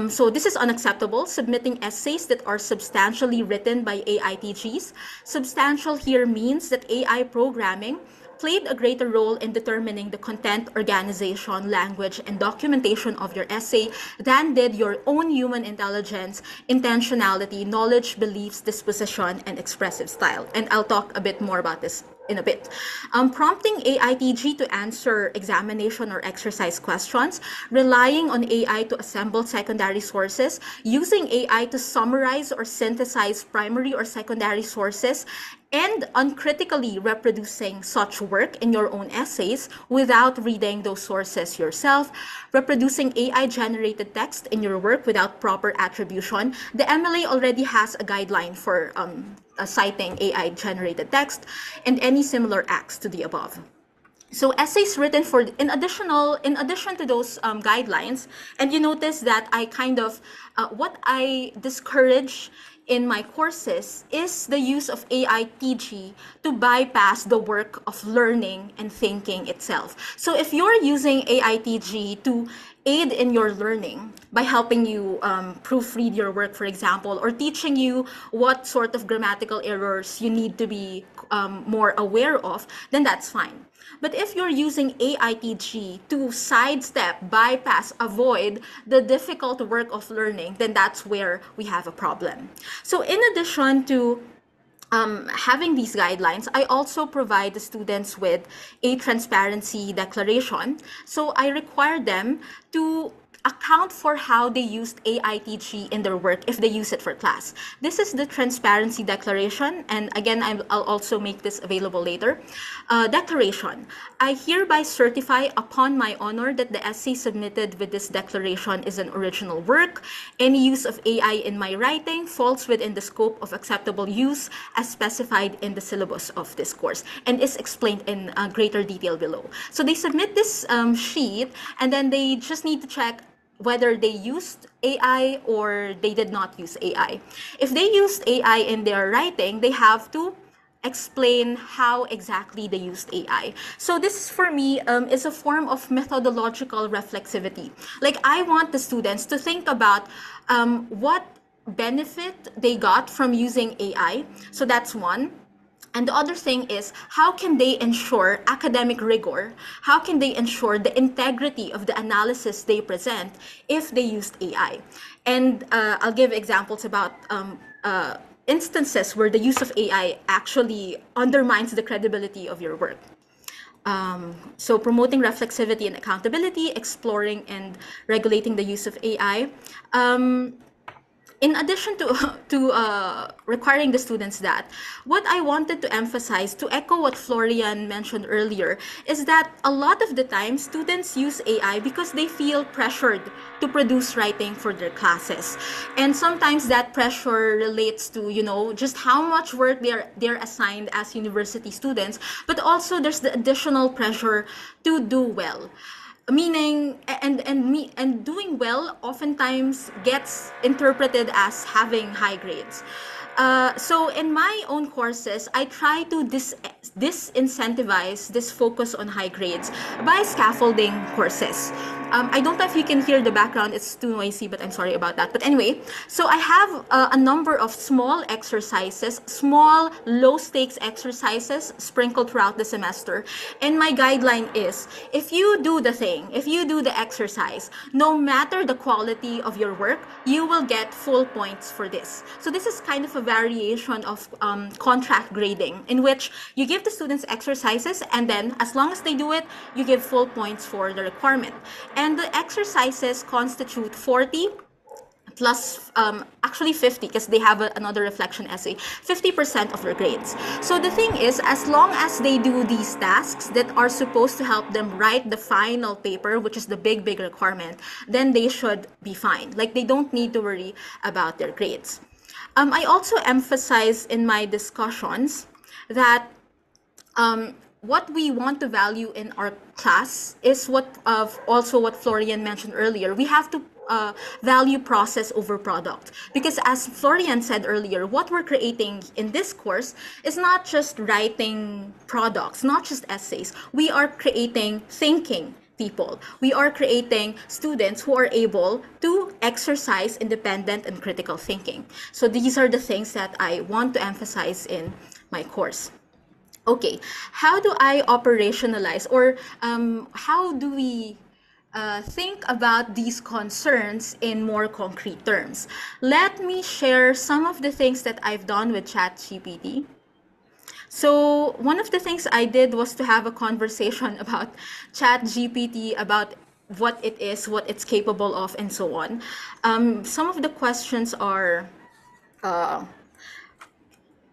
So this is unacceptable: submitting essays that are substantially written by AITGs. Substantial here means that AI programming played a greater role in determining the content, organization, language, and documentation of your essay than did your own human intelligence, intentionality, knowledge, beliefs, disposition, and expressive style. And I'll talk a bit more about this in a bit. Prompting AITG to answer examination or exercise questions, relying on AI to assemble secondary sources, using AI to summarize or synthesize primary or secondary sources, and uncritically reproducing such work in your own essays without reading those sources yourself, reproducing AI-generated text in your work without proper attribution. The MLA already has a guideline for citing AI-generated text, and any similar acts to the above. So essays written for, in addition to those guidelines, and you notice that I kind of, what I discourage in my courses is the use of AITG to bypass the work of learning and thinking itself. So if you're using AITG to aid in your learning by helping you proofread your work, for example, or teaching you what sort of grammatical errors you need to be more aware of, then that's fine. But if you're using AITG to sidestep, bypass, avoid the difficult work of learning, then that's where we have a problem. So in addition to having these guidelines, I also provide the students with a transparency declaration. So I require them to account for how they used AITG in their work if they use it for class. This is the transparency declaration, and again, I'll also make this available later. Declaration. I hereby certify upon my honor that the essay submitted with this declaration is an original work. Any use of AI in my writing falls within the scope of acceptable use as specified in the syllabus of this course and is explained in greater detail below. So they submit this sheet, and then they just need to check whether they used AI or they did not use AI. If they used AI in their writing, they have to explain how exactly they used AI. So this, for me, is a form of methodological reflexivity. Like, I want the students to think about what benefit they got from using AI. So that's one. And the other thing is, how can they ensure academic rigor? How can they ensure the integrity of the analysis they present if they used AI? And I'll give examples about instances where the use of AI actually undermines the credibility of your work. So promoting reflexivity and accountability, exploring and regulating the use of AI. In addition to requiring the students that, what I wanted to emphasize, to echo what Florian mentioned earlier, is that a lot of the time students use AI because they feel pressured to produce writing for their classes, and sometimes that pressure relates to, you know, just how much work they're assigned as university students, but also there's the additional pressure to do well, meaning and doing well oftentimes gets interpreted as having high grades. So in my own courses, I try to disincentivize this focus on high grades by scaffolding courses. I don't know if you can hear the background, it's too noisy, but I'm sorry about that. But anyway, so I have a number of small exercises, small low stakes exercises sprinkled throughout the semester. And my guideline is, if you do the thing, if you do the exercise, no matter the quality of your work, you will get full points for this. So this is kind of a variation of contract grading, in which you give the students exercises, and then as long as they do it, you give full points for the requirement. And the exercises constitute 40 plus actually 50, because they have another reflection essay, 50% of their grades. So the thing is, as long as they do these tasks that are supposed to help them write the final paper, which is the big requirement, then they should be fine. Like, they don't need to worry about their grades. I also emphasize in my discussions that what we want to value in our class is also what Florian mentioned earlier. We have to value process over product, because as Florian said earlier, what we're creating in this course is not just writing products, not just essays. We are creating thinking people. We are creating students who are able to exercise independent and critical thinking. So these are the things that I want to emphasize in my course. Okay, how do I operationalize, or how do we think about these concerns in more concrete terms? Let me share some of the things that I've done with ChatGPT. So one of the things I did was to have a conversation about ChatGPT, about what it is, what it's capable of, and so on. Some of the questions are,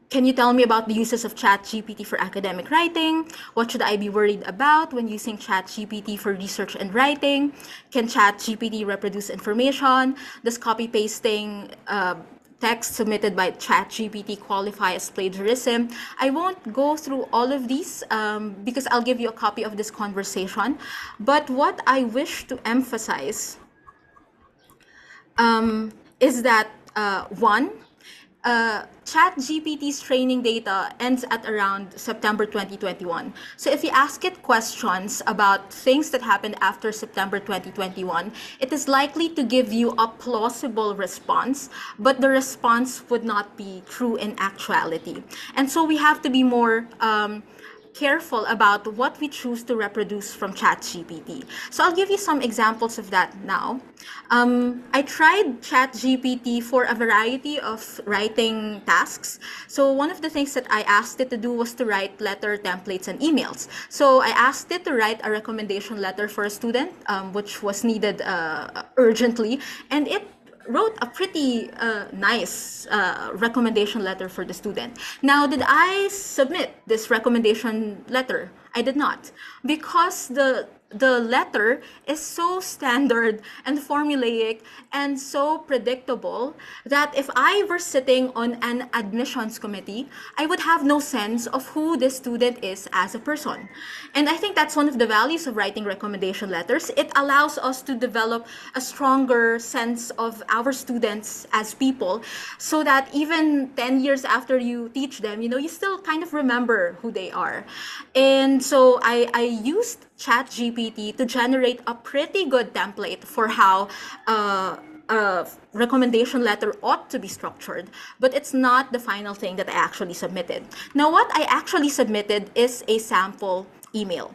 can you tell me about the uses of ChatGPT for academic writing? What should I be worried about when using ChatGPT for research and writing? Can ChatGPT reproduce information? Does copy-pasting text submitted by ChatGPT qualify as plagiarism? I won't go through all of these because I'll give you a copy of this conversation. But what I wish to emphasize is that, one, ChatGPT's training data ends at around September 2021. So if you ask it questions about things that happened after September 2021, it is likely to give you a plausible response, but the response would not be true in actuality. And so we have to be more careful about what we choose to reproduce from ChatGPT. So I'll give you some examples of that now. I tried ChatGPT for a variety of writing tasks. So one of the things that I asked it to do was to write letter templates and emails. So I asked it to write a recommendation letter for a student, which was needed urgently, and it wrote a pretty nice recommendation letter for the student. Now, did I submit this recommendation letter? I did not, because the letter is so standard and formulaic and so predictable that if I were sitting on an admissions committee, I would have no sense of who this student is as a person. And I think that's one of the values of writing recommendation letters. It allows us to develop a stronger sense of our students as people, so that even 10 years after you teach them, you still kind of remember who they are. And so I used ChatGPT to generate a pretty good template for how recommendation letter ought to be structured, but it's not the final thing that I actually submitted. Now, what I actually submitted is a sample email.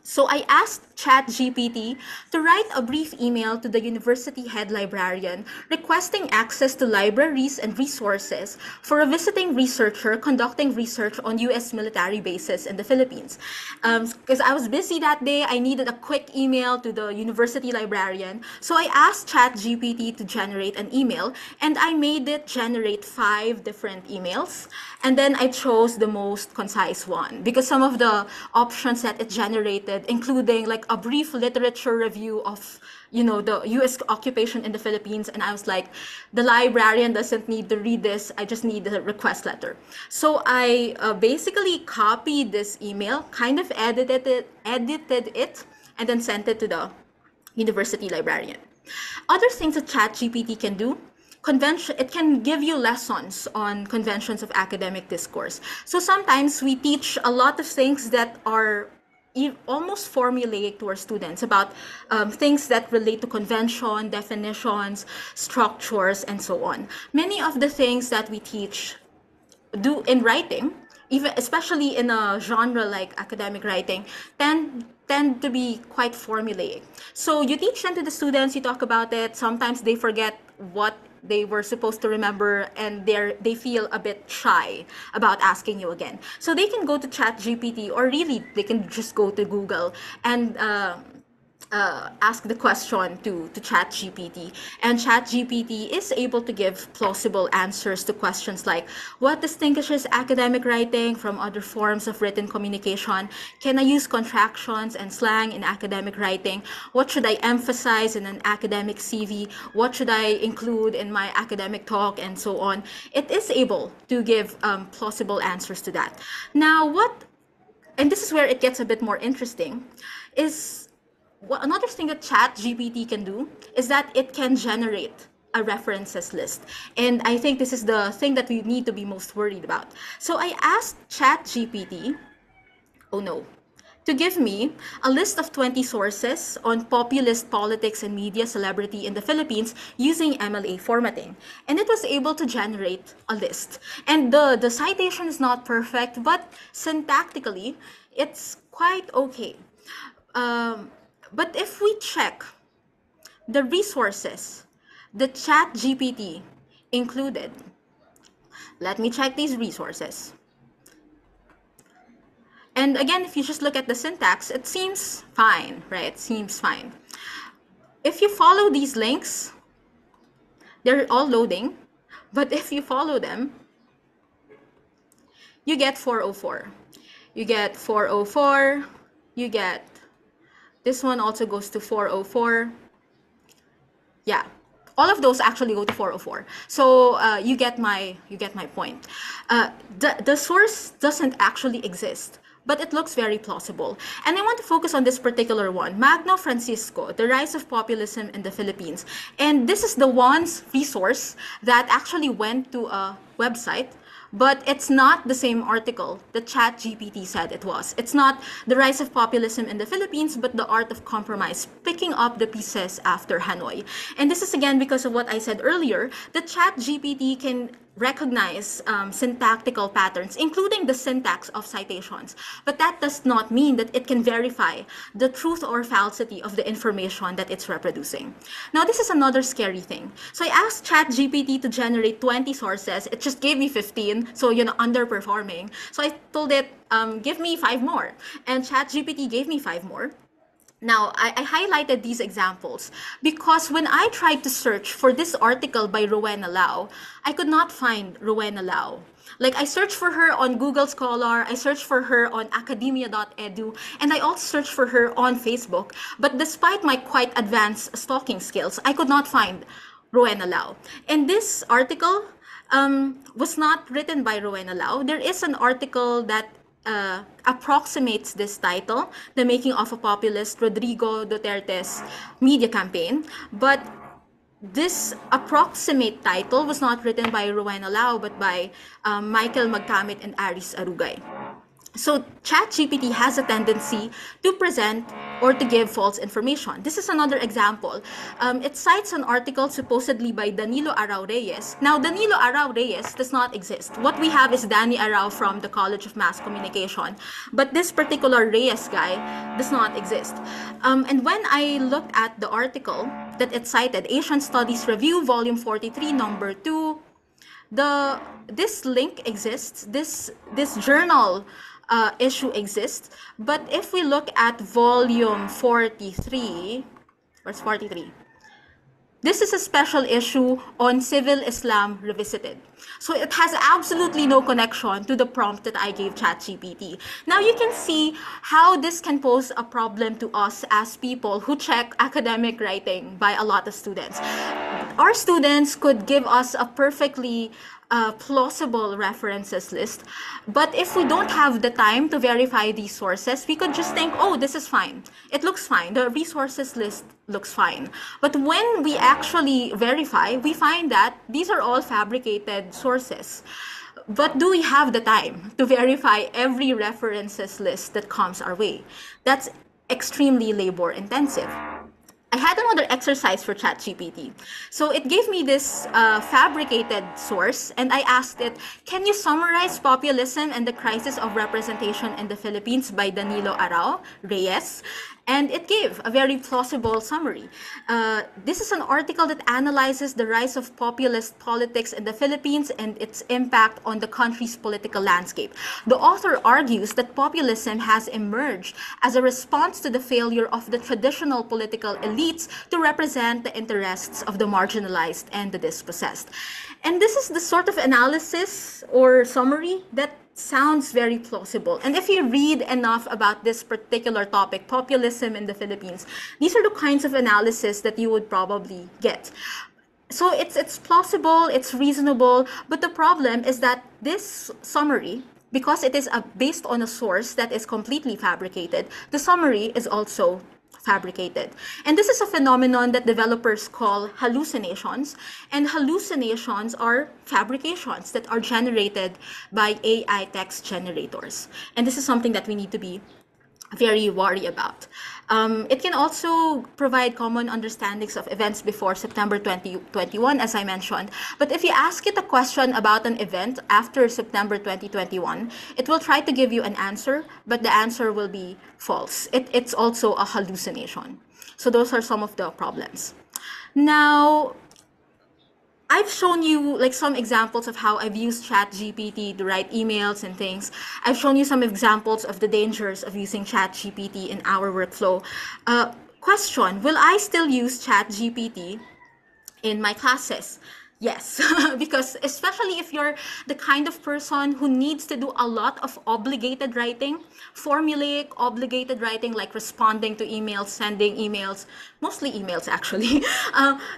So I asked ChatGPT to write a brief email to the university head librarian requesting access to libraries and resources for a visiting researcher conducting research on US military bases in the Philippines. Because I was busy that day, I needed a quick email to the university librarian. So I asked ChatGPT to generate an email, and I made it generate 5 different emails. And then I chose the most concise one because some of the options that it generated, including like a brief literature review of the US occupation in the Philippines, and I was like, the librarian doesn't need to read this, I just need the request letter. So I basically copied this email, kind of edited it, and then sent it to the university librarian. Other things that ChatGPT can do, it can give you lessons on conventions of academic discourse. So sometimes we teach a lot of things that are almost formulaic to our students about things that relate to convention, definitions, structures, and so on. Many of the things that we teach do in writing, even especially in a genre like academic writing, tend to be quite formulaic. So you teach them to the students, you talk about it, sometimes they forget what they were supposed to remember, and they feel a bit shy about asking you again. So they can go to ChatGPT, or really they can just go to Google and ask the question to ChatGPT, and ChatGPT is able to give plausible answers to questions like, what distinguishes academic writing from other forms of written communication? Can I use contractions and slang in academic writing? What should I emphasize in an academic CV? What should I include in my academic talk, and so on? It is able to give plausible answers to that. Now, and this is where it gets a bit more interesting, is another thing that ChatGPT can do is that it can generate a references list. And I think this is the thing that we need to be most worried about. So I asked ChatGPT, to give me a list of 20 sources on populist politics and media celebrity in the Philippines using MLA formatting. And it was able to generate a list. And the citation is not perfect, but syntactically, it's quite okay. But if we check the resources the ChatGPT included, let me check these resources. And again, if you just look at the syntax, it seems fine, right? It seems fine. If you follow these links, they're all loading, but if you follow them, you get 404. You get 404, you get this one also goes to 404. Yeah, all of those actually go to 404. So you get my point. The source doesn't actually exist, but it looks very plausible. And I want to focus on this particular one, Magno Francisco, The Rise of Populism in the Philippines. And this is the one resource that actually went to a website, but it's not the same article that ChatGPT said it was. It's not The Rise of Populism in the Philippines, but The Art of Compromise, picking up the pieces after Hanoi. And this is again because of what I said earlier, that ChatGPT can recognize syntactical patterns, including the syntax of citations. But that does not mean that it can verify the truth or falsity of the information that it's reproducing. Now, this is another scary thing. So I asked ChatGPT to generate 20 sources. It just gave me 15, so underperforming. So I told it, give me 5 more. And ChatGPT gave me 5 more. Now, I highlighted these examples because when I tried to search for this article by Rowena Lau, I could not find Rowena Lau. Like, I searched for her on Google Scholar, I searched for her on academia.edu, and I also searched for her on Facebook. But despite my quite advanced stalking skills, I could not find Rowena Lau. And this article was not written by Rowena Lau. There is an article that approximates this title, The Making of a Populist, Rodrigo Duterte's Media Campaign. But this approximate title was not written by Rowena Lau, but by Michael Magkamit and Aris Arugay. So ChatGPT has a tendency to present or to give false information. This is another example. It cites an article supposedly by Danilo Arau Reyes. Now, Danilo Arau Reyes does not exist. What we have is Danny Arau from the College of Mass Communication. But this particular Reyes guy does not exist. And when I looked at the article that it cited, Asian Studies Review, Volume 43, Number 2, this link exists, this journal issue exists, but if we look at volume 43, where's 43? This is a special issue on Civil Islam Revisited. So it has absolutely no connection to the prompt that I gave ChatGPT. Now you can see how this can pose a problem to us as people who check academic writing by a lot of students. Our students could give us a perfectly plausible references list, but if we don't have the time to verify these sources, we could just think, oh, this is fine. It looks fine. The resources list looks fine. But when we actually verify, we find that these are all fabricated sources. But do we have the time to verify every references list that comes our way? That's extremely labor intensive. I had another exercise for ChatGPT. So it gave me this fabricated source, and I asked it, can you summarize populism and the crisis of representation in the Philippines by Danilo Arau Reyes? And it gave a very plausible summary. This is an article that analyzes the rise of populist politics in the Philippines and its impact on the country's political landscape. The author argues that populism has emerged as a response to the failure of the traditional political elites to represent the interests of the marginalized and the dispossessed. And this is the sort of analysis or summary that sounds very plausible. And if you read enough about this particular topic, populism in the Philippines, these are the kinds of analysis that you would probably get. So it's plausible, it's reasonable, but the problem is that this summary, because it is based on a source that is completely fabricated, the summary is also fabricated. And this is a phenomenon that developers call hallucinations. And hallucinations are fabrications that are generated by AI text generators. And this is something that we need to be very worried about. It can also provide common understandings of events before September 2021, as I mentioned. But if you ask it a question about an event after September 2021, it will try to give you an answer, but the answer will be false. It's also a hallucination. So those are some of the problems. Now, I've shown you like some examples of how I've used ChatGPT to write emails and things. I've shown you some examples of the dangers of using ChatGPT in our workflow. Question, will I still use ChatGPT in my classes? Yes, because especially if you're the kind of person who needs to do a lot of obligated writing, formulaic obligated writing, like responding to emails, sending emails, mostly emails actually,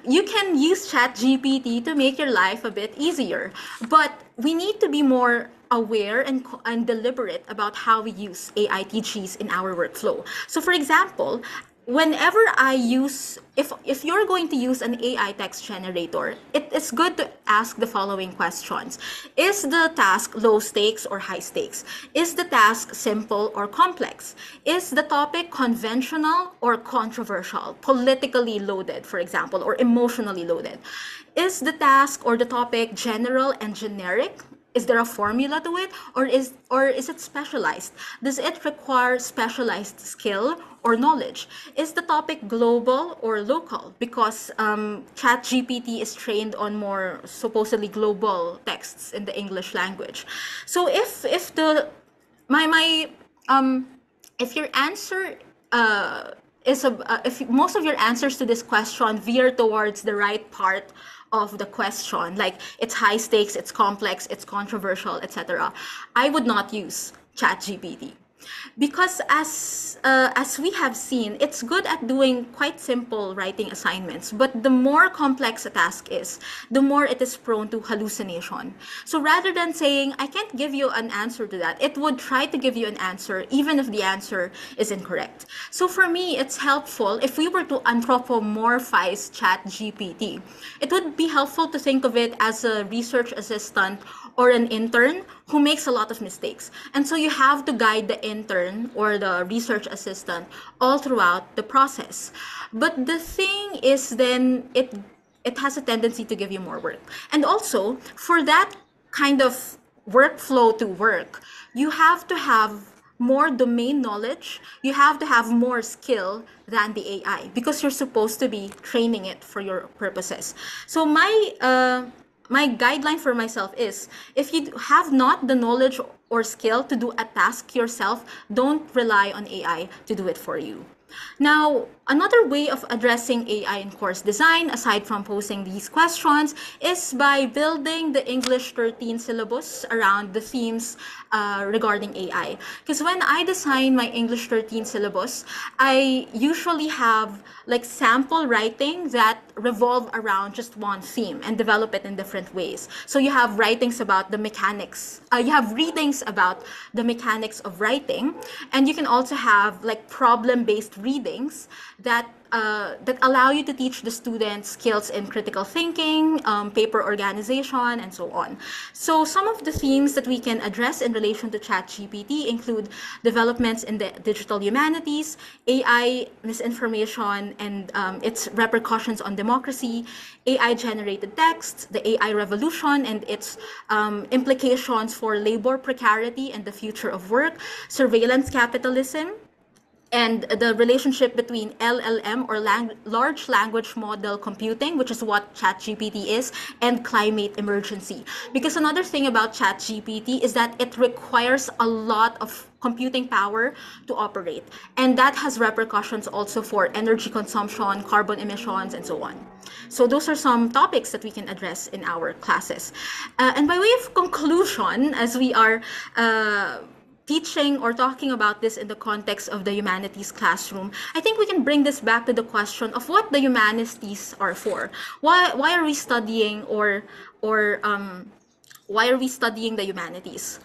you can use ChatGPT to make your life a bit easier. But we need to be more aware and deliberate about how we use AI TGs in our workflow. So for example, whenever I use, if you're going to use an AI text generator, it is good to ask the following questions. Is the task low stakes or high stakes? Is the task simple or complex? Is the topic conventional or controversial, politically loaded, for example, or emotionally loaded? Is the task or the topic general and generic? Is there a formula to it, or is it specialized? Does it require specialized skill or knowledge? Is the topic global or local? Because ChatGPT is trained on more supposedly global texts in the English language. So if your answer if most of your answers to this question veer towards the right part of the question, like it's high stakes, it's complex, it's controversial, etc., I would not use ChatGPT. Because as we have seen, it's good at doing quite simple writing assignments, but the more complex a task is, the more it is prone to hallucination. So rather than saying, I can't give you an answer to that, it would try to give you an answer even if the answer is incorrect. So for me, it's helpful if we were to anthropomorphize ChatGPT. It would be helpful to think of it as a research assistant or an intern who makes a lot of mistakes. And so you have to guide the intern or the research assistant all throughout the process. But the thing is then it has a tendency to give you more work. And also for that kind of workflow to work, you have to have more domain knowledge, you have to have more skill than the AI because you're supposed to be training it for your purposes. So my guideline for myself is if you have not the knowledge or skill to do a task yourself, don't rely on AI to do it for you. Now, another way of addressing AI in course design, aside from posing these questions, is by building the English 13 syllabus around the themes regarding AI. Because when I design my English 13 syllabus, I usually have like sample writing that revolve around just one theme and develop it in different ways. So you have writings about the mechanics, you have readings about the mechanics of writing, and you can also have like problem-based readings that allow you to teach the students skills in critical thinking, paper organization, and so on. So some of the themes that we can address in relation to ChatGPT include developments in the digital humanities, AI misinformation and its repercussions on democracy, AI-generated texts, the AI revolution and its implications for labor precarity and the future of work, surveillance capitalism, and the relationship between LLM or large language model computing, which is what ChatGPT is, and climate emergency. Because another thing about ChatGPT is that it requires a lot of computing power to operate. And that has repercussions also for energy consumption, carbon emissions, and so on. So those are some topics that we can address in our classes. And by way of conclusion, as we are teaching or talking about this in the context of the humanities classroom, I think we can bring this back to the question of what the humanities are for. Why are we studying or why are we studying the humanities?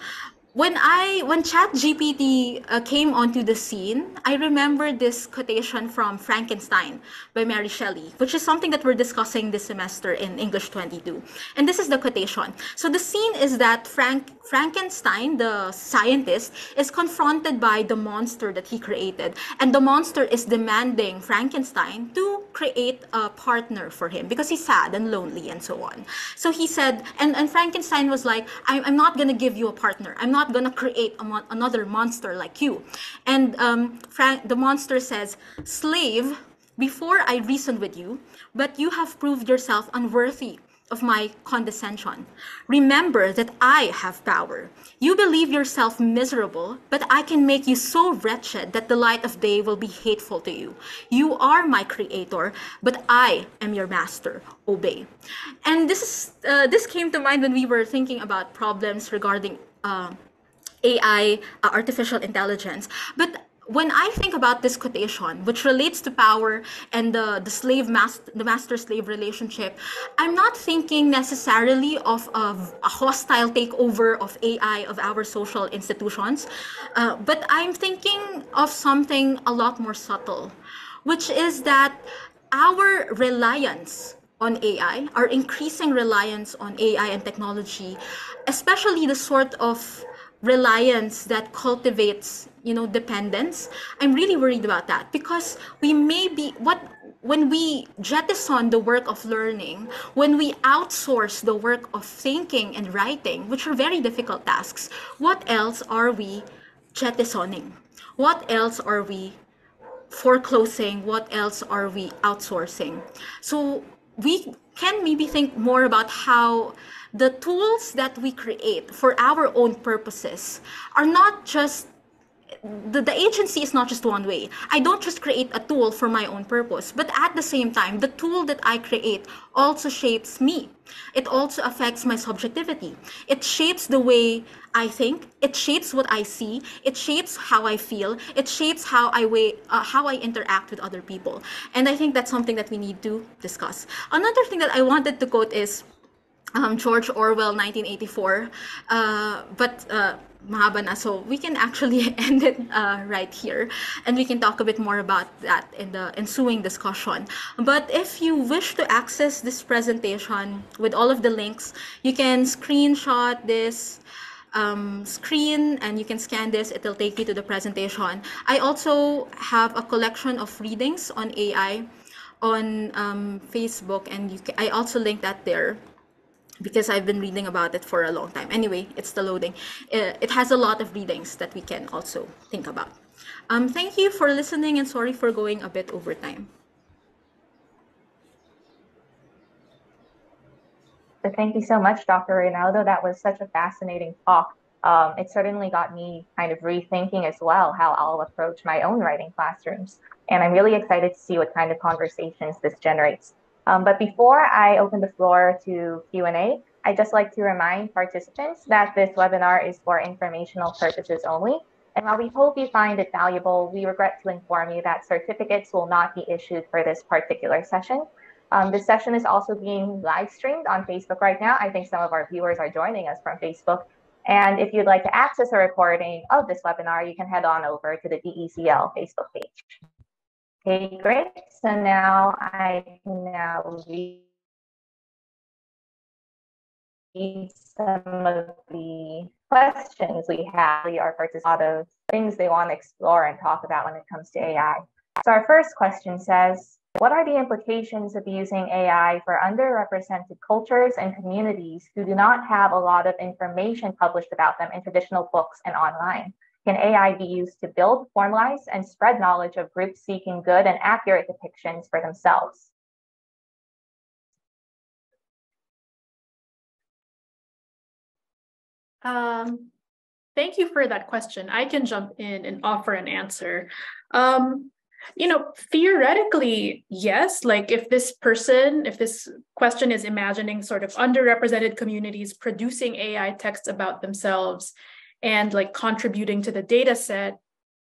When ChatGPT came onto the scene, I remember this quotation from Frankenstein by Mary Shelley, which is something that we're discussing this semester in English 22. And this is the quotation. So the scene is that Frankenstein, the scientist, is confronted by the monster that he created. And the monster is demanding Frankenstein to create a partner for him because he's sad and lonely and so on. So he said, and Frankenstein was like, I'm not going to give you a partner. I'm not going to create another monster like you. And the monster says, slave, before I reasoned with you, but you have proved yourself unworthy of my condescension. Remember that I have power. You believe yourself miserable, but I can make you so wretched that the light of day will be hateful to you. You are my creator, but I am your master. Obey. And this came to mind when we were thinking about problems regarding AI, artificial intelligence. But when I think about this quotation, which relates to power and the master-slave relationship, I'm not thinking necessarily of a hostile takeover of AI of our social institutions, but I'm thinking of something a lot more subtle, which is that our reliance on AI, our increasing reliance on AI and technology, especially the sort of reliance that cultivates, dependence. I'm really worried about that because when we jettison the work of learning, when we outsource the work of thinking and writing, which are very difficult tasks, what else are we jettisoning? What else are we foreclosing? What else are we outsourcing? So we can maybe think more about how the tools that we create for our own purposes are not just the agency is not just one way. I don't just create a tool for my own purpose, but at the same time, the tool that I create also shapes me. It also affects my subjectivity. It shapes the way I think. It shapes what I see. It shapes how I feel. It shapes how I interact with other people. And I think that's something that we need to discuss. Another thing that I wanted to quote is George Orwell 1984, but mahaba na, so we can actually end it right here, and we can talk a bit more about that in the ensuing discussion. But if you wish to access this presentation with all of the links, you can screenshot this screen and you can scan this. It'll take you to the presentation. I also have a collection of readings on AI on Facebook, and I also link that there because I've been reading about it for a long time. Anyway, it's still loading. It has a lot of readings that we can also think about. Thank you for listening, and sorry for going a bit over time. So thank you so much, Dr. Reynaldo. That was such a fascinating talk. It certainly got me kind of rethinking as well how I'll approach my own writing classrooms. And I'm really excited to see what kind of conversations this generates. But before I open the floor to Q&A, I'd just like to remind participants that this webinar is for informational purposes only. And while we hope you find it valuable, we regret to inform you that certificates will not be issued for this particular session. This session is also being live streamed on Facebook right now. I think some of our viewers are joining us from Facebook. And if you'd like to access a recording of this webinar, you can head on over to the DECL Facebook page. Okay, great. So now I can read some of the questions we have. We are participants, a lot of things they want to explore and talk about when it comes to AI. So our first question says, what are the implications of using AI for underrepresented cultures and communities who do not have a lot of information published about them in traditional books and online? Can AI be used to build, formalize, and spread knowledge of groups seeking good and accurate depictions for themselves? Thank you for that question. I can jump in and offer an answer. Theoretically, yes, like if this question is imagining sort of underrepresented communities producing AI texts about themselves and like contributing to the data set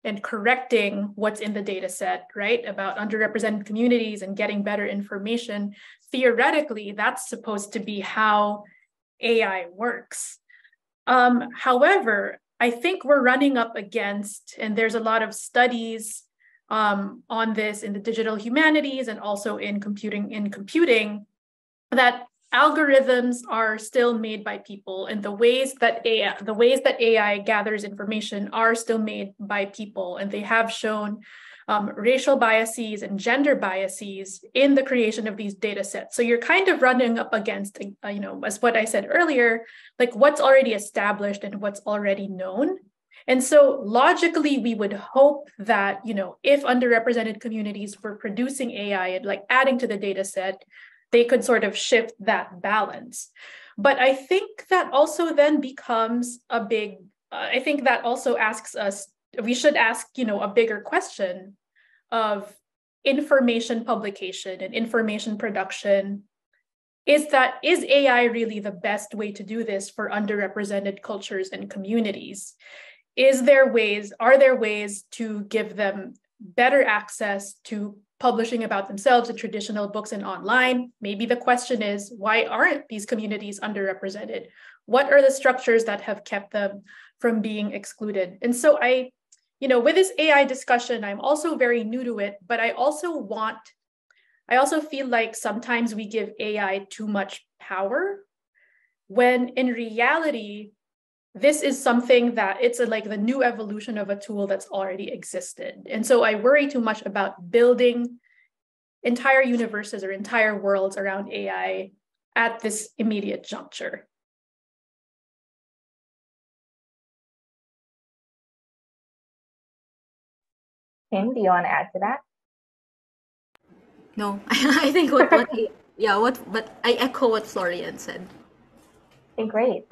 and correcting what's in the data set, right, about underrepresented communities and getting better information, theoretically, that's supposed to be how AI works. However, I think we're running up against, and there's a lot of studies on this in the digital humanities and also in computing, that algorithms are still made by people, and the ways that AI gathers information are still made by people, and they have shown racial biases and gender biases in the creation of these data sets. So you're kind of running up against, as what I said earlier, like what's already established and what's already known. And so logically, we would hope that, if underrepresented communities were producing AI and like adding to the data set, they could sort of shift that balance. But I think that also then becomes I think that also asks us, we should ask, a bigger question of information publication and information production. Is AI really the best way to do this for underrepresented cultures and communities? Are there ways to give them better access to publishing about themselves in traditional books and online? Maybe the question is, why aren't these communities underrepresented? What are the structures that have kept them from being excluded? And so with this AI discussion, I'm also very new to it, but I also feel like sometimes we give AI too much power, when in reality, this is something that it's like the new evolution of a tool that's already existed. And so I worry too much about building entire universes or entire worlds around AI at this immediate juncture. Kim, do you want to add to that? No, I think but I echo what Florianne said. Okay, great.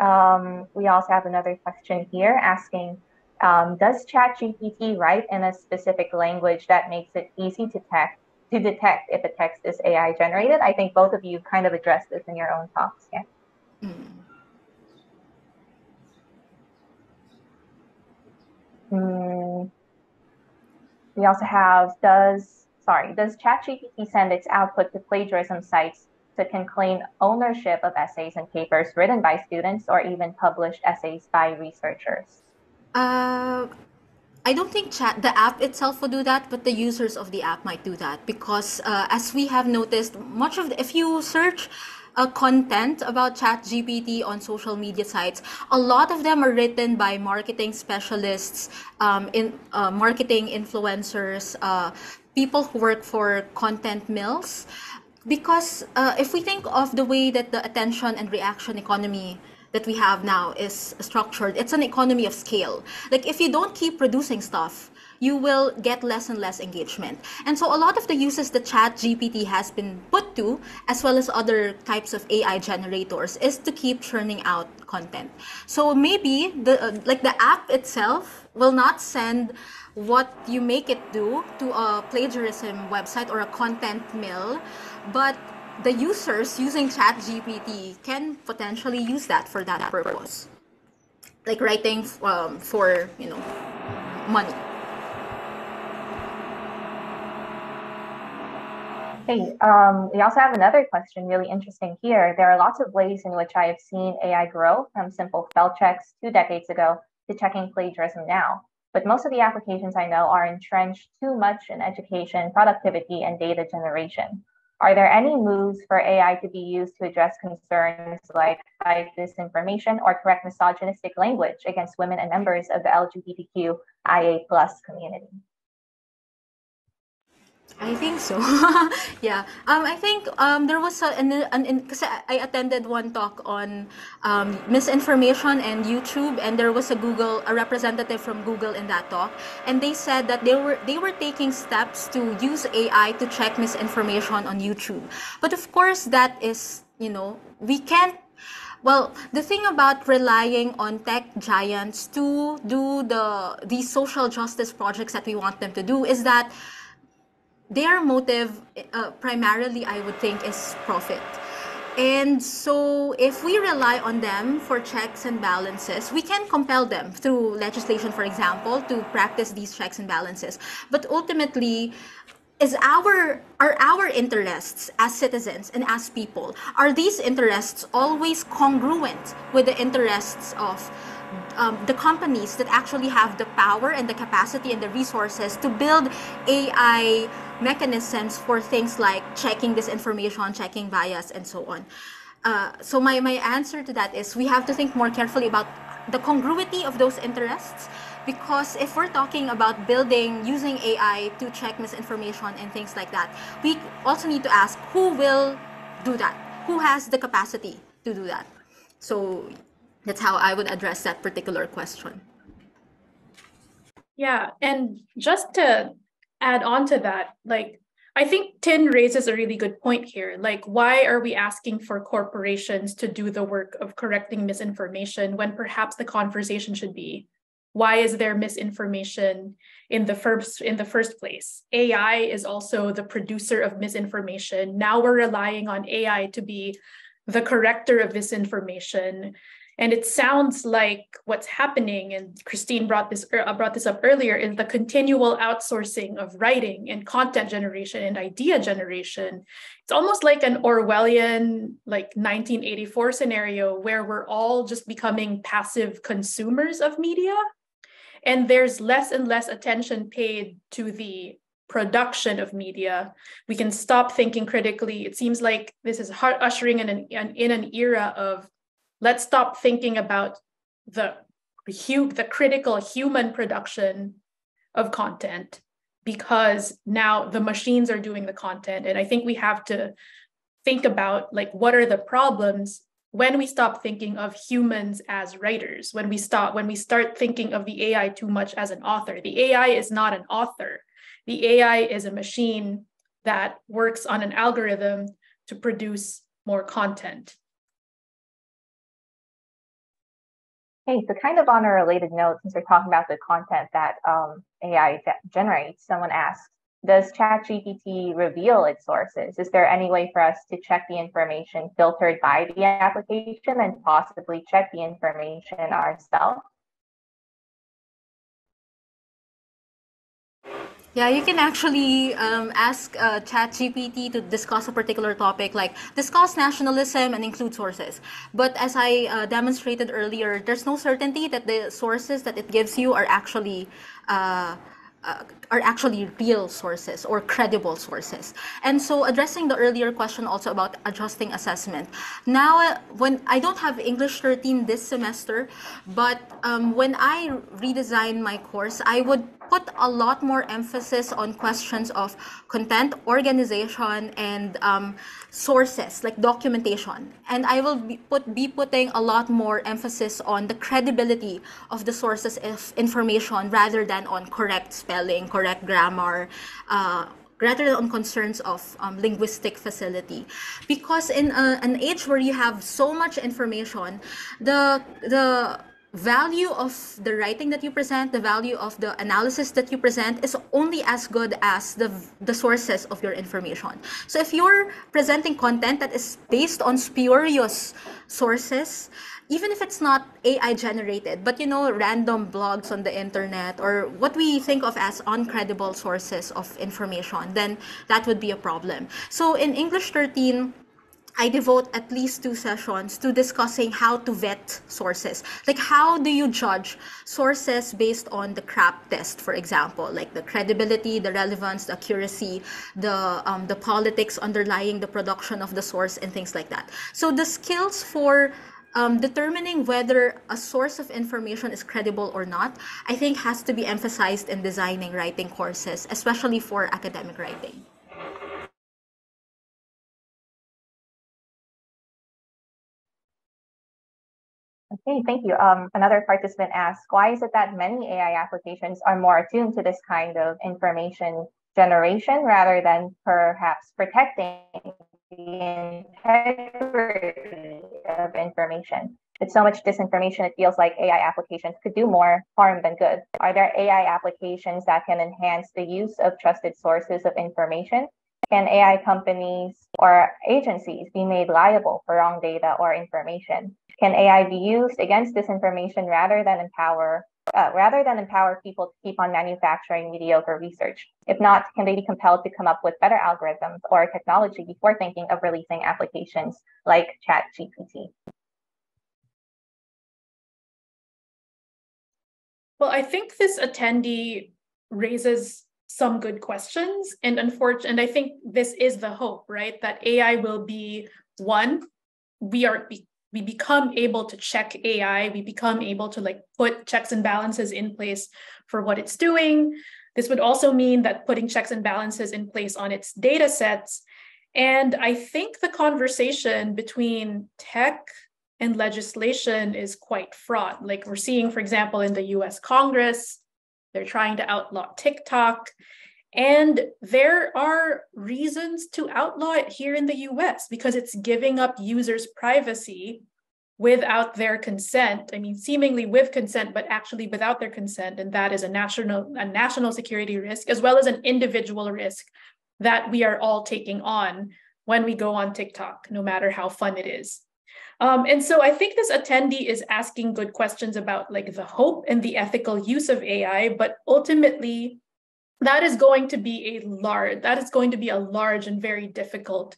We also have another question here asking, does ChatGPT write in a specific language that makes it easy to detect if a text is AI generated? I think both of you kind of addressed this in your own talks. Yeah. We also have, does ChatGPT send its output to plagiarism sites so it can claim ownership of essays and papers written by students or even published essays by researchers? I don't think the app itself will do that, but the users of the app might do that because, as we have noticed, if you search content about ChatGPT on social media sites, a lot of them are written by marketing specialists, marketing influencers, people who work for content mills. Because if we think of the way that the attention and reaction economy that we have now is structured, it's an economy of scale. Like if you don't keep producing stuff, you will get less and less engagement. And so a lot of the uses that ChatGPT has been put to, as well as other types of AI generators, is to keep churning out content. So maybe the app itself will not send what you make it do to a plagiarism website or a content mill, but the users using ChatGPT can potentially use that for that purpose, like writing for money. Hey, we also have another question, really interesting here. There are lots of ways in which I have seen AI grow from simple spell checks 2 decades ago to checking plagiarism now. But most of the applications I know are entrenched too much in education, productivity, and data generation. Are there any moves for AI to be used to address concerns like fight disinformation or correct misogynistic language against women and members of the LGBTQIA+ community? I think so. Yeah. I think there was because I attended one talk on misinformation and YouTube, and there was a representative from Google in that talk, and they said that they were taking steps to use AI to check misinformation on YouTube. But of course, that is, we can't. Well, the thing about relying on tech giants to do these social justice projects that we want them to do is that their motive primarily, I would think, is profit. And so if we rely on them for checks and balances, we can compel them through legislation, for example, to practice these checks and balances. But ultimately, are our interests as citizens and as people, are these interests always congruent with the interests of the companies that actually have the power and the capacity and the resources to build AI mechanisms for things like checking disinformation, checking bias, and so on? So my answer to that is we have to think more carefully about the congruity of those interests, because if we're talking about using AI to check misinformation and things like that, we also need to ask who will do that, who has the capacity to do that. So that's how I would address that particular question. Yeah, and just to add on to that, I think Tin raises a really good point here. Like, why are we asking for corporations to do the work of correcting misinformation when perhaps the conversation should be, why is there misinformation in the first place? AI is also the producer of misinformation. Now we're relying on AI to be the corrector of misinformation. And it sounds like what's happening, and Kristine brought this up earlier, is the continual outsourcing of writing and content generation and idea generation. It's almost like an Orwellian, 1984 scenario where we're all just becoming passive consumers of media. And there's less and less attention paid to the production of media. We can stop thinking critically. It seems like this is ushering in an era of, let's stop thinking about the critical human production of content, because now the machines are doing the content. And I think we have to think about what are the problems when we stop thinking of humans as writers, when we start thinking of the AI too much as an author. The AI is not an author. The AI is a machine that works on an algorithm to produce more content. Hey, so kind of on a related note, since we're talking about the content that AI generates, someone asked, does ChatGPT reveal its sources? Is there any way for us to check the information filtered by the application and possibly check the information ourselves? Yeah, you can actually ask ChatGPT to discuss a particular topic, like discuss nationalism and include sources. But as I demonstrated earlier, there's no certainty that the sources that it gives you uh, are actually real sources or credible sources. And so addressing the earlier question also about adjusting assessment. Now, when I don't have English 13 this semester, but when I redesign my course, I would put a lot more emphasis on questions of content, organization, and sources like documentation. And I will be putting a lot more emphasis on the credibility of the sources of information rather than on correct spelling, correct grammar, rather than on concerns of linguistic facility. Because in an age where you have so much information, the value of the writing that you present, the value of the analysis that you present is only as good as the sources of your information. So if you're presenting content that is based on spurious sources, even if it's not AI generated, but random blogs on the internet or what we think of as uncredible sources of information, then that would be a problem. So in English 13, I devote at least 2 sessions to discussing how to vet sources. Like, how do you judge sources based on the CRAP test, for example, like the credibility, the relevance, the accuracy, the politics underlying the production of the source, and things like that. So the skills for determining whether a source of information is credible or not, I think has to be emphasized in designing writing courses, especially for academic writing. Okay, thank you. Another participant asked, why is it that many AI applications are more attuned to this kind of information generation rather than perhaps protecting the integrity of information? With so much disinformation, it feels like AI applications could do more harm than good. Are there AI applications that can enhance the use of trusted sources of information? Can AI companies or agencies be made liable for wrong data or information? Can AI be used against disinformation rather than empower people to keep on manufacturing mediocre research? If not, can they be compelled to come up with better algorithms or technology before thinking of releasing applications like ChatGPT? Well, I think this attendee raises some good questions, and I think this is the hope, right? That AI will be one. We become able to check AI. We become able to put checks and balances in place for what it's doing. This would also mean that putting checks and balances in place on its data sets. And I think the conversation between tech and legislation is quite fraught. Like we're seeing, for example, in the US Congress, they're trying to outlaw TikTok. And there are reasons to outlaw it here in the US because it's giving up users' privacy without their consent. I mean, seemingly with consent, but actually without their consent. And that is a national security risk, as well as an individual risk that we are all taking on when we go on TikTok, no matter how fun it is. And so I think this attendee is asking good questions about the hope and the ethical use of AI, but ultimately that is going to be a large and very difficult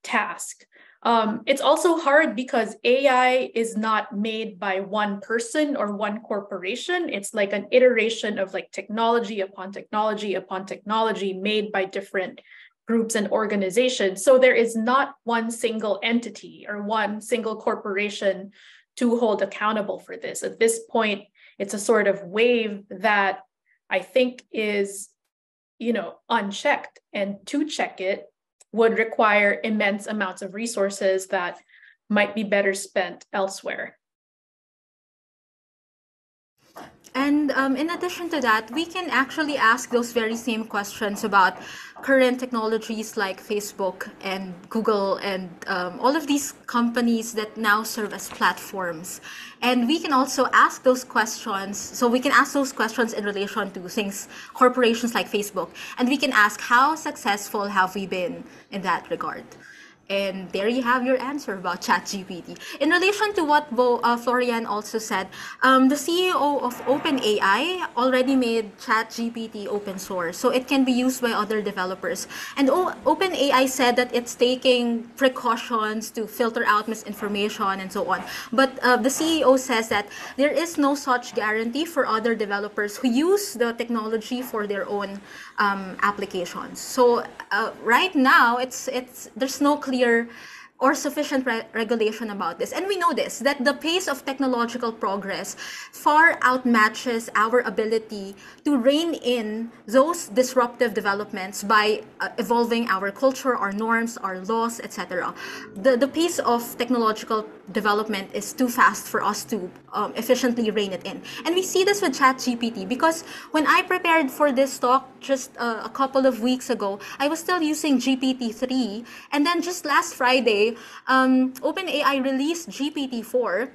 task. It's also hard because AI is not made by one person or one corporation. It's like an iteration of technology upon technology upon technology made by different groups and organizations. So there is not one single entity or one single corporation to hold accountable for this. At this point, it's a sort of wave that I think is, unchecked. And to check it would require immense amounts of resources that might be better spent elsewhere. And in addition to that, we can actually ask those very same questions about current technologies like Facebook and Google and all of these companies that now serve as platforms. And we can also ask those questions. So we can ask those questions in relation to corporations like Facebook. And we can ask, how successful have we been in that regard? And there you have your answer about ChatGPT. In relation to what Florianne also said, the CEO of OpenAI already made ChatGPT open source, so it can be used by other developers. And OpenAI said that it's taking precautions to filter out misinformation and so on. But the CEO says that there is no such guarantee for other developers who use the technology for their own applications. So right now, there's no clear or sufficient regulation about this. And we know this, that the pace of technological progress far outmatches our ability to rein in those disruptive developments by evolving our culture, our norms, our laws, etc. The pace of technological development is too fast for us to efficiently rein it in. And we see this with ChatGPT, because when I prepared for this talk just a couple of weeks ago, I was still using GPT-3, and then just last Friday, OpenAI released GPT-4,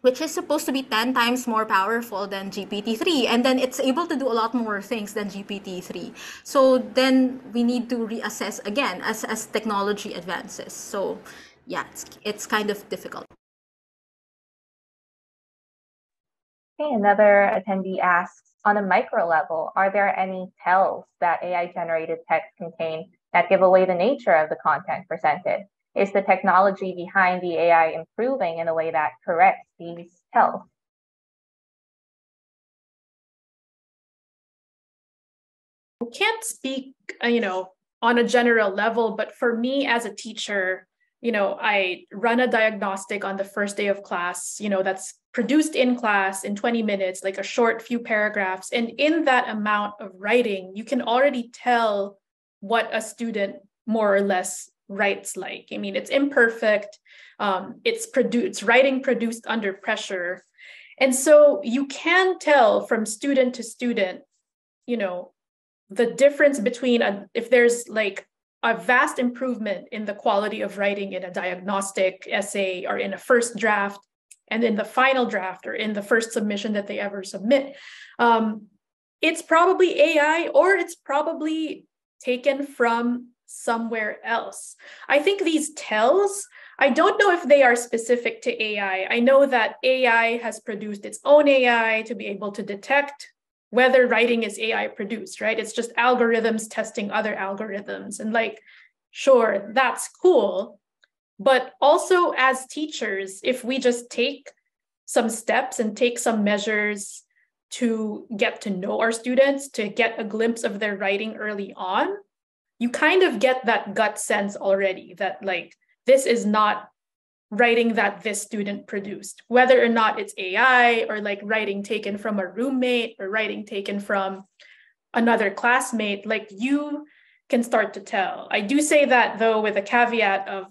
which is supposed to be 10 times more powerful than GPT-3, and then it's able to do a lot more things than GPT-3. So then we need to reassess again as technology advances. So yeah, it's kind of difficult. Okay, another attendee asks, on a micro level, are there any tells that AI-generated text contain that give away the nature of the content presented? Is the technology behind the AI improving in a way that corrects these tells? I can't speak, on a general level, but for me as a teacher, I run a diagnostic on the first day of class, that's produced in class in 20 minutes, like a short few paragraphs. And in that amount of writing, you can already tell what a student more or less writes like. I mean, it's imperfect. It's writing produced under pressure. And so you can tell from student to student, the difference between if there's like a vast improvement in the quality of writing in a diagnostic essay or in a first draft and in the final draft or in the first submission that they ever submit. It's probably AI, or it's probably taken from somewhere else. I think these tells, I don't know if they are specific to AI. I know that AI has produced its own AI to be able to detect whether writing is AI produced, right? It's just algorithms testing other algorithms. And sure, that's cool. But also as teachers, if we just take some steps and take some measures to get to know our students, to get a glimpse of their writing early on, you kind of get that gut sense already that this is not writing that this student produced, whether or not it's AI or writing taken from a roommate or writing taken from another classmate, you can start to tell. I do say that though with a caveat of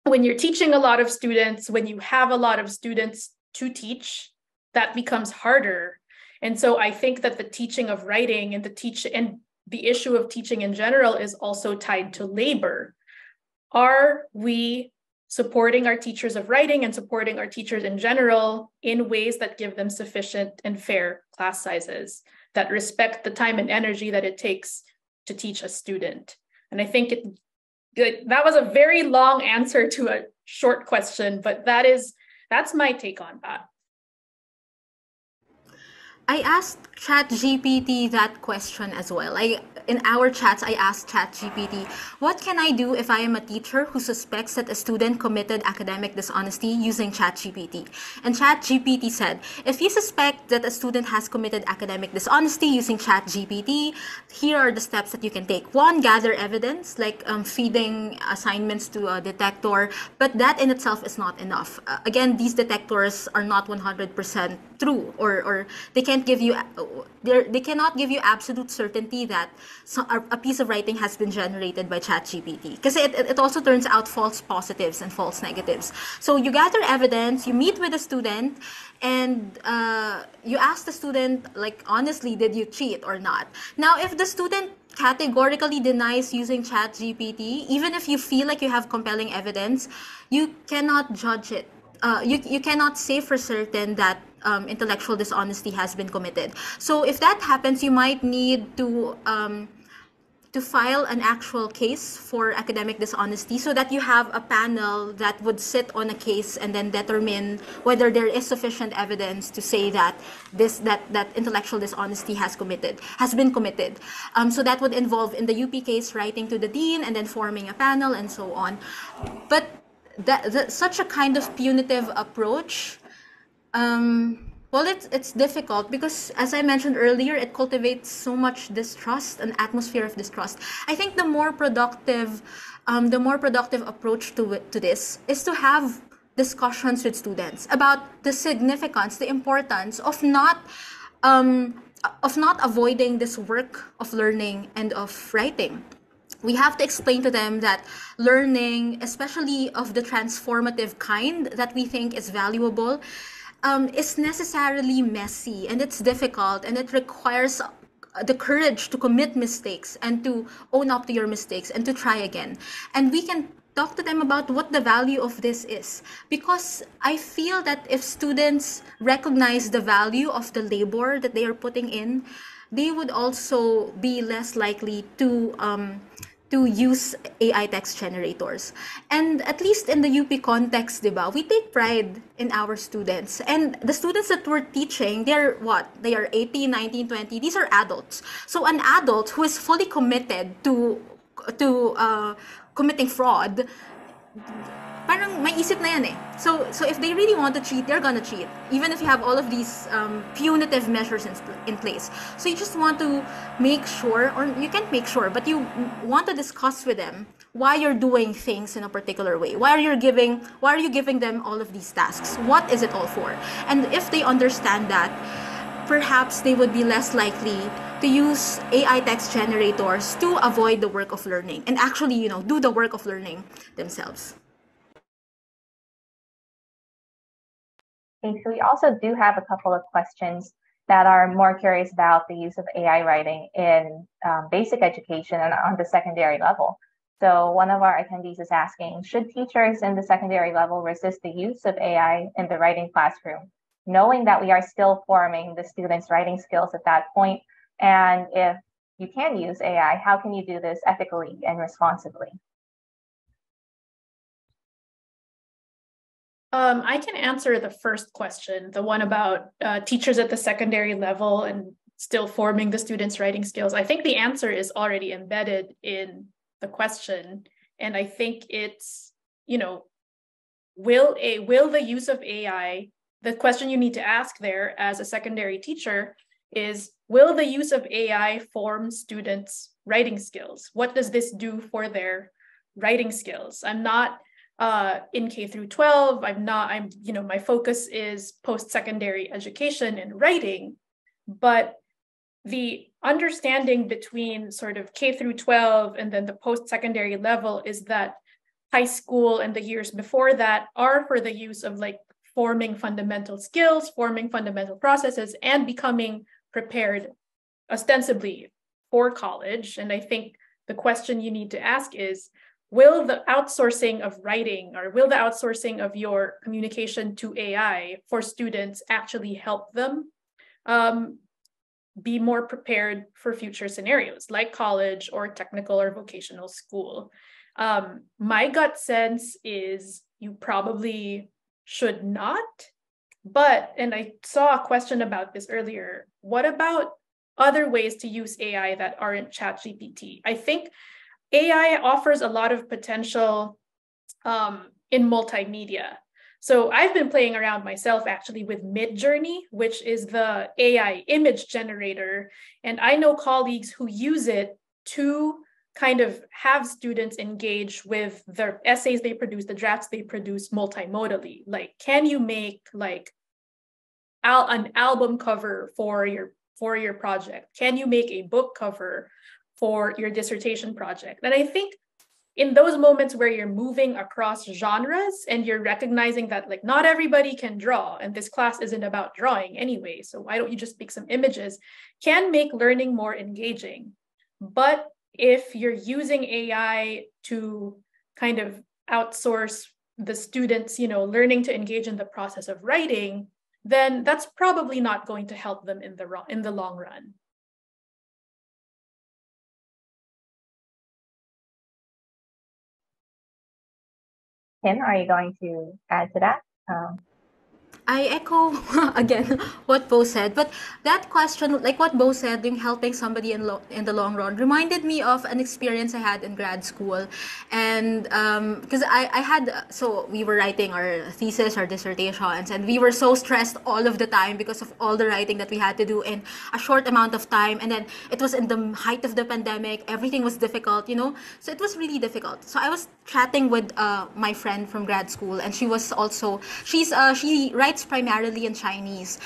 when you're teaching a lot of students, when you have a lot of students to teach, that becomes harder. And so I think that the teaching of writing and the issue of teaching in general is also tied to labor. Are we supporting our teachers of writing and supporting our teachers in general in ways that give them sufficient and fair class sizes that respect the time and energy that it takes to teach a student? And I think that was a very long answer to a short question, but that's my take on that. I asked ChatGPT that question as well. In our chats, I asked ChatGPT, what can I do if I am a teacher who suspects that a student committed academic dishonesty using ChatGPT? And ChatGPT said, if you suspect that a student has committed academic dishonesty using ChatGPT, here are the steps that you can take. One, gather evidence, feeding assignments to a detector, but that in itself is not enough. Again, these detectors are not 100% true, or they cannot give you absolute certainty that a piece of writing has been generated by ChatGPT, because it also turns out false positives and false negatives. So you gather evidence, you meet with a student, and you ask the student, honestly, did you cheat or not? Now, if the student categorically denies using ChatGPT, even if you feel like you have compelling evidence, you cannot judge it. You cannot say for certain that intellectual dishonesty has been committed. So if that happens, you might need to to file an actual case for academic dishonesty so that you have a panel that would sit on a case and then determine whether there is sufficient evidence to say that that intellectual dishonesty has been committed. So that would involve, in the UP case, writing to the dean and then forming a panel and so on. But such a kind of punitive approach, well, it's difficult because, as I mentioned earlier, it cultivates so much distrust, an atmosphere of distrust. I think the more productive approach to this is to have discussions with students about the significance, the importance of not avoiding this work of learning and of writing. We have to explain to them that learning, especially of the transformative kind that we think is valuable, is necessarily messy, and it's difficult, and it requires the courage to commit mistakes and to own up to your mistakes and to try again. And we can talk to them about what the value of this is, because I feel that if students recognize the value of the labor that they are putting in, they would also be less likely to use AI text generators. And at least in the UP context, diba, we take pride in our students. And the students that we're teaching, they're what? They are 18, 19, 20. These are adults. So an adult who is fully committed to committing fraud, parang may isip na yan eh. So if they really want to cheat, they're gonna cheat, even if you have all of these punitive measures in place. So you just want to make sure, or you can't make sure, but you want to discuss with them why you're doing things in a particular way. Why are you giving them all of these tasks? What is it all for? And if they understand that, perhaps they would be less likely to use AI text generators to avoid the work of learning and actually, do the work of learning themselves. Okay, so we also do have a couple of questions that are more curious about the use of AI writing in basic education and on the secondary level. So one of our attendees is asking, should teachers in the secondary level resist the use of AI in the writing classroom, knowing that we are still forming the students' writing skills at that point? And if you can use AI, how can you do this ethically and responsibly? I can answer the first question, the one about teachers at the secondary level and still forming the students' writing skills. I think the answer is already embedded in the question. And I think it's, will the use of AI, the question you need to ask there as a secondary teacher is, will the use of AI form students' writing skills? What does this do for their writing skills? I'm not in K through 12, my focus is post-secondary education and writing, but the understanding between sort of K through 12 and then the post-secondary level is that high school and the years before that are for the use of like forming fundamental skills, forming fundamental processes, and becoming prepared ostensibly for college. And I think the question you need to ask is, will the outsourcing of writing or will the outsourcing of your communication to AI for students actually help them be more prepared for future scenarios like college or technical or vocational school? My gut sense is you probably should not, and I saw a question about this earlier. What about other ways to use AI that aren't ChatGPT? I think AI offers a lot of potential in multimedia. So I've been playing around myself actually with Midjourney, which is the AI image generator. And I know colleagues who use it to kind of have students engage with the essays they produce, the drafts they produce multimodally. Like, can you make like an album cover for your project? Can you make a book cover for your dissertation project? And I think in those moments where you're moving across genres and you're recognizing that like not everybody can draw, and this class isn't about drawing anyway, so why don't you just pick some images, can make learning more engaging. But if you're using AI to kind of outsource the students, learning to engage in the process of writing, then that's probably not going to help them in the long run. Kim, are you going to add to that? I echo again what Bo said, but that question, like what Bo said, in helping somebody in the long run, reminded me of an experience I had in grad school, and because I had so we were writing our thesis, our dissertations, and we were so stressed all of the time because of all the writing that we had to do in a short amount of time, and then it was in the height of the pandemic, everything was difficult, so it was really difficult. So I was chatting with my friend from grad school, and she was also she writes primarily in Chinese,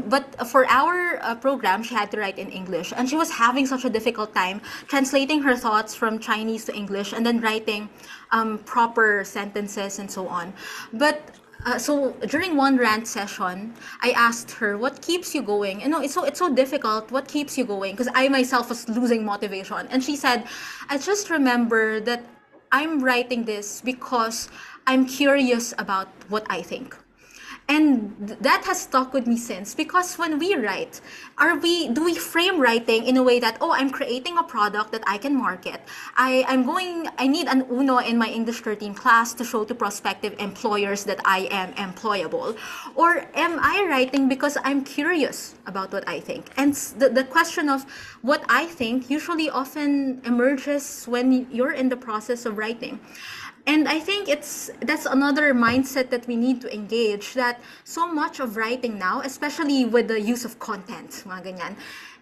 but for our program she had to write in English, and she was having such a difficult time translating her thoughts from Chinese to English and then writing proper sentences and so on. But so during one rant session, I asked her, "What keeps you going? It's so difficult. What keeps you going?" Because I myself was losing motivation, and she said, "I just remember that I'm writing this because I'm curious about what I think." And that has stuck with me since, because when we write, do we frame writing in a way that, oh, I'm creating a product that I can market, I need an uno in my English 13 class to show to prospective employers that I am employable? Or am I writing because I'm curious about what I think? And the question of what I think usually often emerges when you're in the process of writing. And I think that's another mindset that we need to engage, that so much of writing now, especially with the use of content, mga ganyan,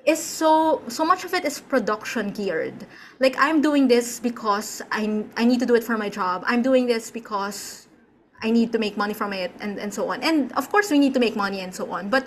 is so much of it is production geared. Like, I'm doing this because I need to do it for my job. I'm doing this because I need to make money from it, and so on. And of course we need to make money and so on. But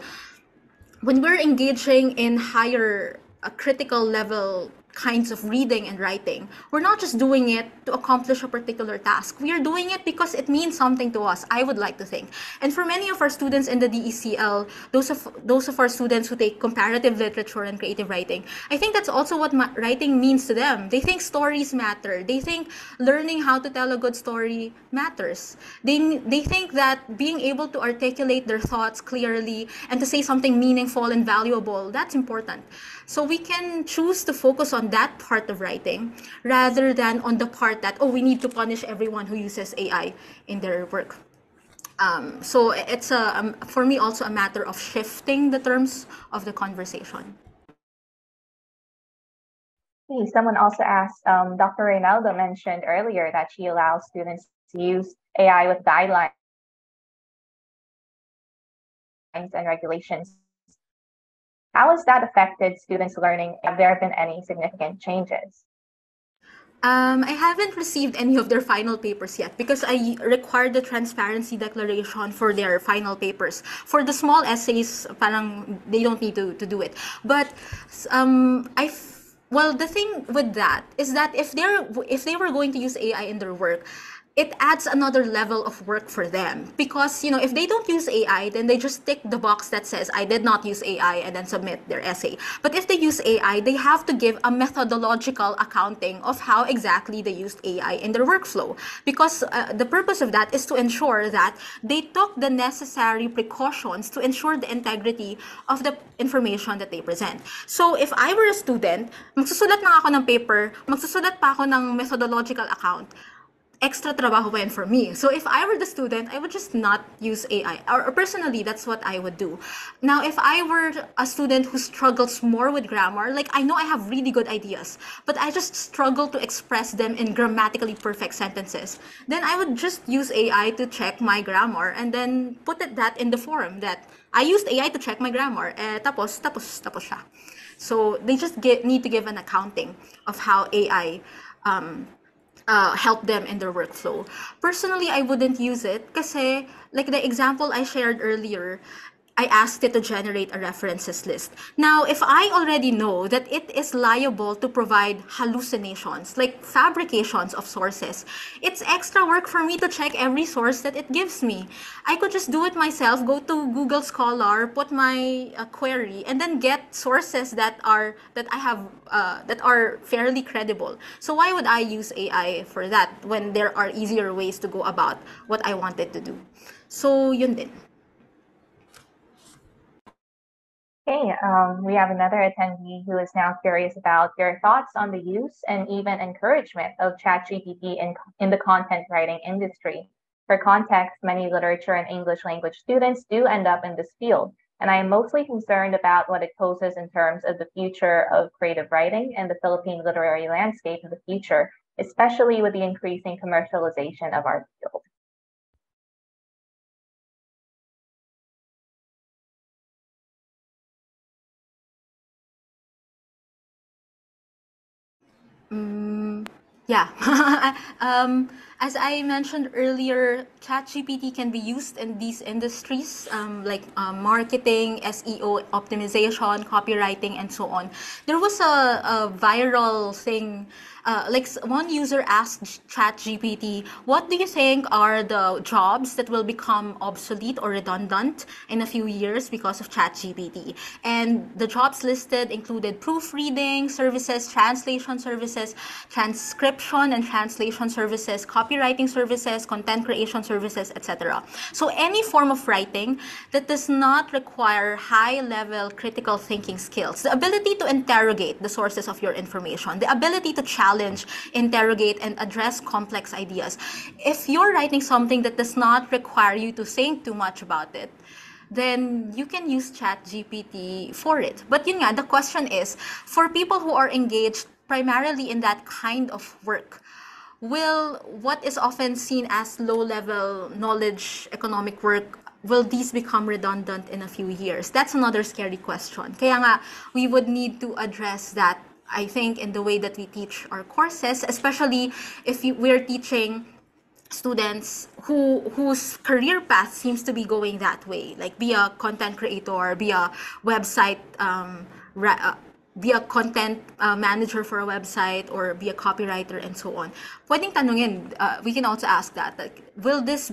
when we're engaging in higher critical level kinds of reading and writing, we're not just doing it to accomplish a particular task. We are doing it because it means something to us, I would like to think. And for many of our students in the DECL, those of our students who take comparative literature and creative writing, I think that's also what writing means to them. They think stories matter. They think learning how to tell a good story matters. They think that being able to articulate their thoughts clearly and to say something meaningful and valuable, that's important. So we can choose to focus on that part of writing rather than on the part that, oh, we need to punish everyone who uses AI in their work. So it's for me also a matter of shifting the terms of the conversation. Someone also asked, Dr. Reynaldo mentioned earlier that she allows students to use AI with guidelines and regulations. How has that affected students' learning? Have there been any significant changes? I haven't received any of their final papers yet because I required the transparency declaration for their final papers. For the small essays, parang they don't need to do it. But well, the thing with that is that if they were going to use AI in their work, it adds another level of work for them, because if they don't use AI, then they just tick the box that says I did not use AI and then submit their essay. But if they use AI, they have to give a methodological accounting of how exactly they used AI in their workflow, because the purpose of that is to ensure that they took the necessary precautions to ensure the integrity of the information that they present. So if I were a student, magsusulat na ako ng paper, magsusulat pa ako ng methodological account, extra trabaho pa yan for me. So if I were the student, I would just not use AI. Or personally, that's what I would do. Now, if I were a student who struggles more with grammar, like I know I have really good ideas, but I just struggle to express them in grammatically perfect sentences, then I would just use AI to check my grammar and then put that in the forum that I used AI to check my grammar. Tapos siya. So they just need to give an accounting of how AI help them in their workflow. Personally, I wouldn't use it kasi, like the example I shared earlier, I asked it to generate a references list. Now, if I already know that it is liable to provide hallucinations, like fabrications of sources, it's extra work for me to check every source that it gives me. I could just do it myself, go to Google Scholar, put my query, and then get sources that are fairly credible. So why would I use AI for that when there are easier ways to go about what I wanted to do? So yun din. Okay, we have another attendee who is now curious about your thoughts on the use and even encouragement of ChatGPT in the content writing industry. For context, many literature and English language students do end up in this field, and I am mostly concerned about what it poses in terms of the future of creative writing and the Philippine literary landscape in the future, especially with the increasing commercialization of our field. Yeah. As I mentioned earlier, ChatGPT can be used in these industries like marketing, SEO optimization, copywriting, and so on. There was a viral thing. One user asked ChatGPT, "What do you think are the jobs that will become obsolete or redundant in a few years because of ChatGPT?" And the jobs listed included proofreading services, translation services, transcription and translation services, copywriting services, content creation services, etc. So any form of writing that does not require high-level critical thinking skills, the ability to interrogate the sources of your information, the ability to challenge, interrogate, and address complex ideas. If you're writing something that does not require you to think too much about it, then you can use ChatGPT for it. But yun nga, the question is, for people who are engaged primarily in that kind of work, will what is often seen as low-level knowledge economic work, will these become redundant in a few years? That's another scary question. Kaya nga, we would need to address that, I think, in the way that we teach our courses, especially if we're teaching students whose career path seems to be going that way, like be a content creator, be a website be a content manager for a website, or be a copywriter, and so on. Pwedeng tanungin, we can also ask that, like, will this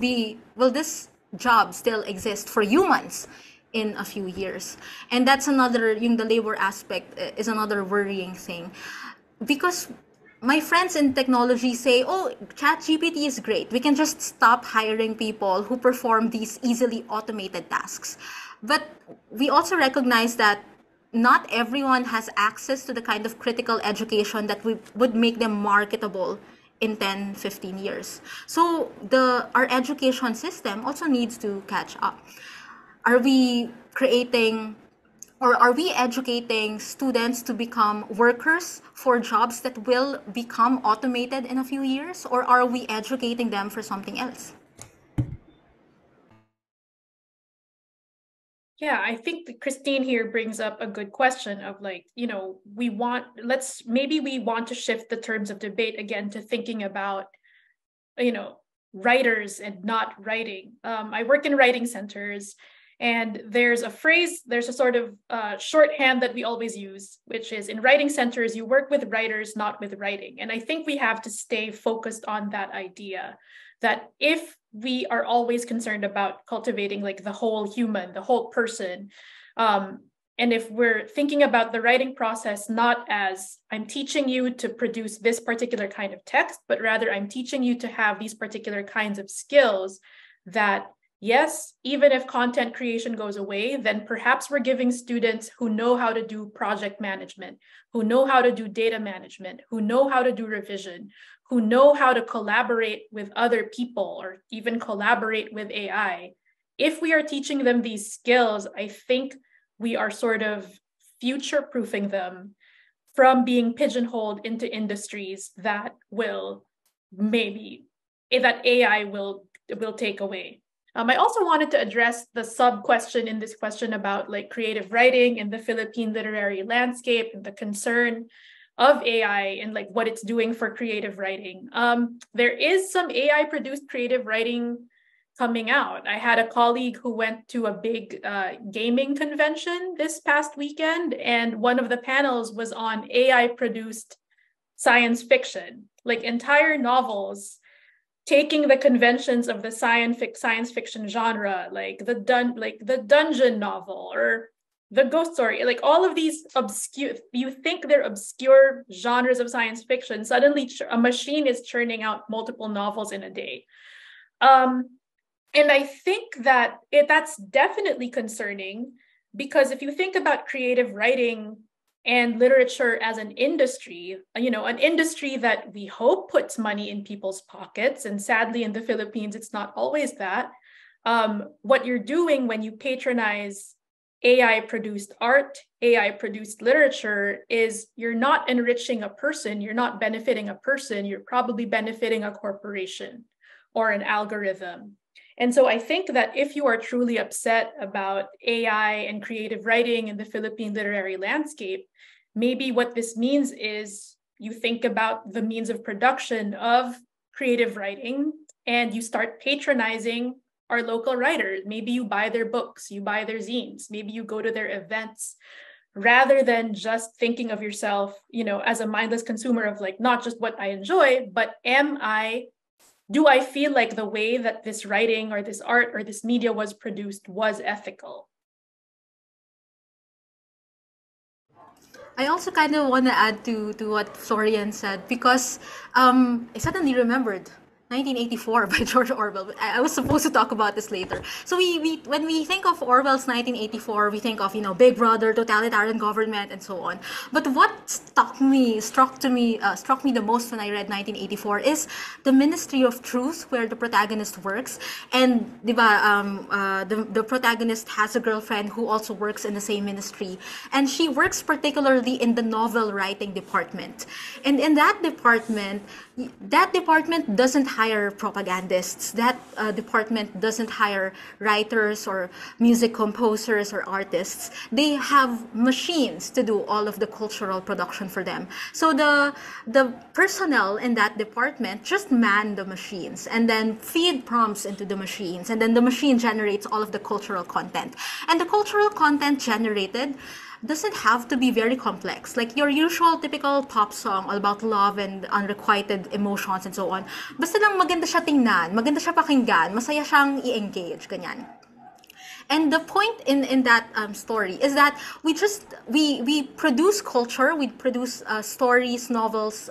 job still exist for humans in a few years? And that's another, the labor aspect is another worrying thing, because my friends in technology say, "Oh, ChatGPT is great. We can just stop hiring people who perform these easily automated tasks." But we also recognize that not everyone has access to the kind of critical education that would make them marketable in 10, 15 years. So our education system also needs to catch up. Are we creating, or are we educating students to become workers for jobs that will become automated in a few years? Or are we educating them for something else? Yeah, I think that Kristine here brings up a good question of, like, we want to shift the terms of debate again to thinking about, writers and not writing. I work in writing centers, and there's a sort of shorthand that we always use, which is, in writing centers, you work with writers, not with writing. And I think we have to stay focused on that idea, that if we are always concerned about cultivating, like, the whole human, the whole person, and if we're thinking about the writing process not as, I'm teaching you to produce this particular kind of text, but rather I'm teaching you to have these particular kinds of skills, that yes, even if content creation goes away, then perhaps we're giving students who know how to do project management, who know how to do data management, who know how to do revision, who know how to collaborate with other people, or even collaborate with AI. If we are teaching them these skills, I think we are sort of future-proofing them from being pigeonholed into industries that AI will take away. I also wanted to address the sub-question in this question about, like, creative writing in the Philippine literary landscape, and the concern of AI and, like, what it's doing for creative writing. There is some AI-produced creative writing coming out. I had a colleague who went to a big gaming convention this past weekend, and one of the panels was on AI-produced science fiction, like entire novels taking the conventions of the science fiction genre, like the dungeon novel or the ghost story, like all of these obscure, you think they're obscure genres of science fiction, suddenly a machine is churning out multiple novels in a day. And I think that that's definitely concerning, Because if you think about creative writing and literature as an industry, an industry that we hope puts money in people's pockets, and sadly in the Philippines, it's not always that. What you're doing when you patronize AI-produced art, AI-produced literature, is you're not enriching a person, you're not benefiting a person, you're probably benefiting a corporation or an algorithm. And so I think that if you are truly upset about AI and creative writing in the Philippine literary landscape, maybe what this means is you think about the means of production of creative writing and you start patronizing our local writers. Maybe you buy their books, you buy their zines, maybe you go to their events, rather than just thinking of yourself, as a mindless consumer of like, not just what I enjoy, but do I feel like the way that this writing or this art or this media was produced was ethical? I also kind of want to add to what Florian said, because I suddenly remembered 1984 by George Orwell. But I was supposed to talk about this later. So when we think of Orwell's 1984, we think of Big Brother, totalitarian government, and so on. But what struck me the most when I read 1984 is the Ministry of Truth, where the protagonist works, and the protagonist has a girlfriend who also works in the same ministry, and she works particularly in the novel writing department. And in that department doesn't hire propagandists. That department doesn't hire writers or music composers or artists. They have machines to do all of the cultural production for them. So the personnel in that department just man the machines and then feed prompts into the machines, and then the machine generates all of the cultural content. And the cultural content generated doesn't have to be very complex, like your usual typical pop song all about love and unrequited emotions and so on. Basta lang maganda siya tingnan, maganda siya pakinggan, masaya siyang i-engage, ganyan. And the point in that story is that we produce culture, we produce stories, novels,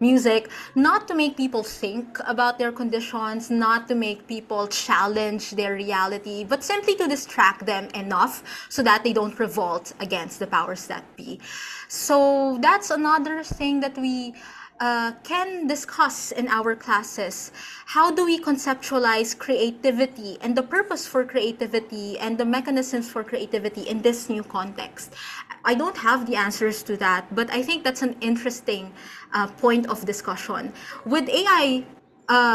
music, not to make people think about their conditions, not to make people challenge their reality, but simply to distract them enough so that they don't revolt against the powers that be. So that's another thing that we can discuss in our classes. How do we conceptualize creativity and the purpose for creativity and the mechanisms for creativity in this new context? I don't have the answers to that, but I think that's an interesting point of discussion. With AI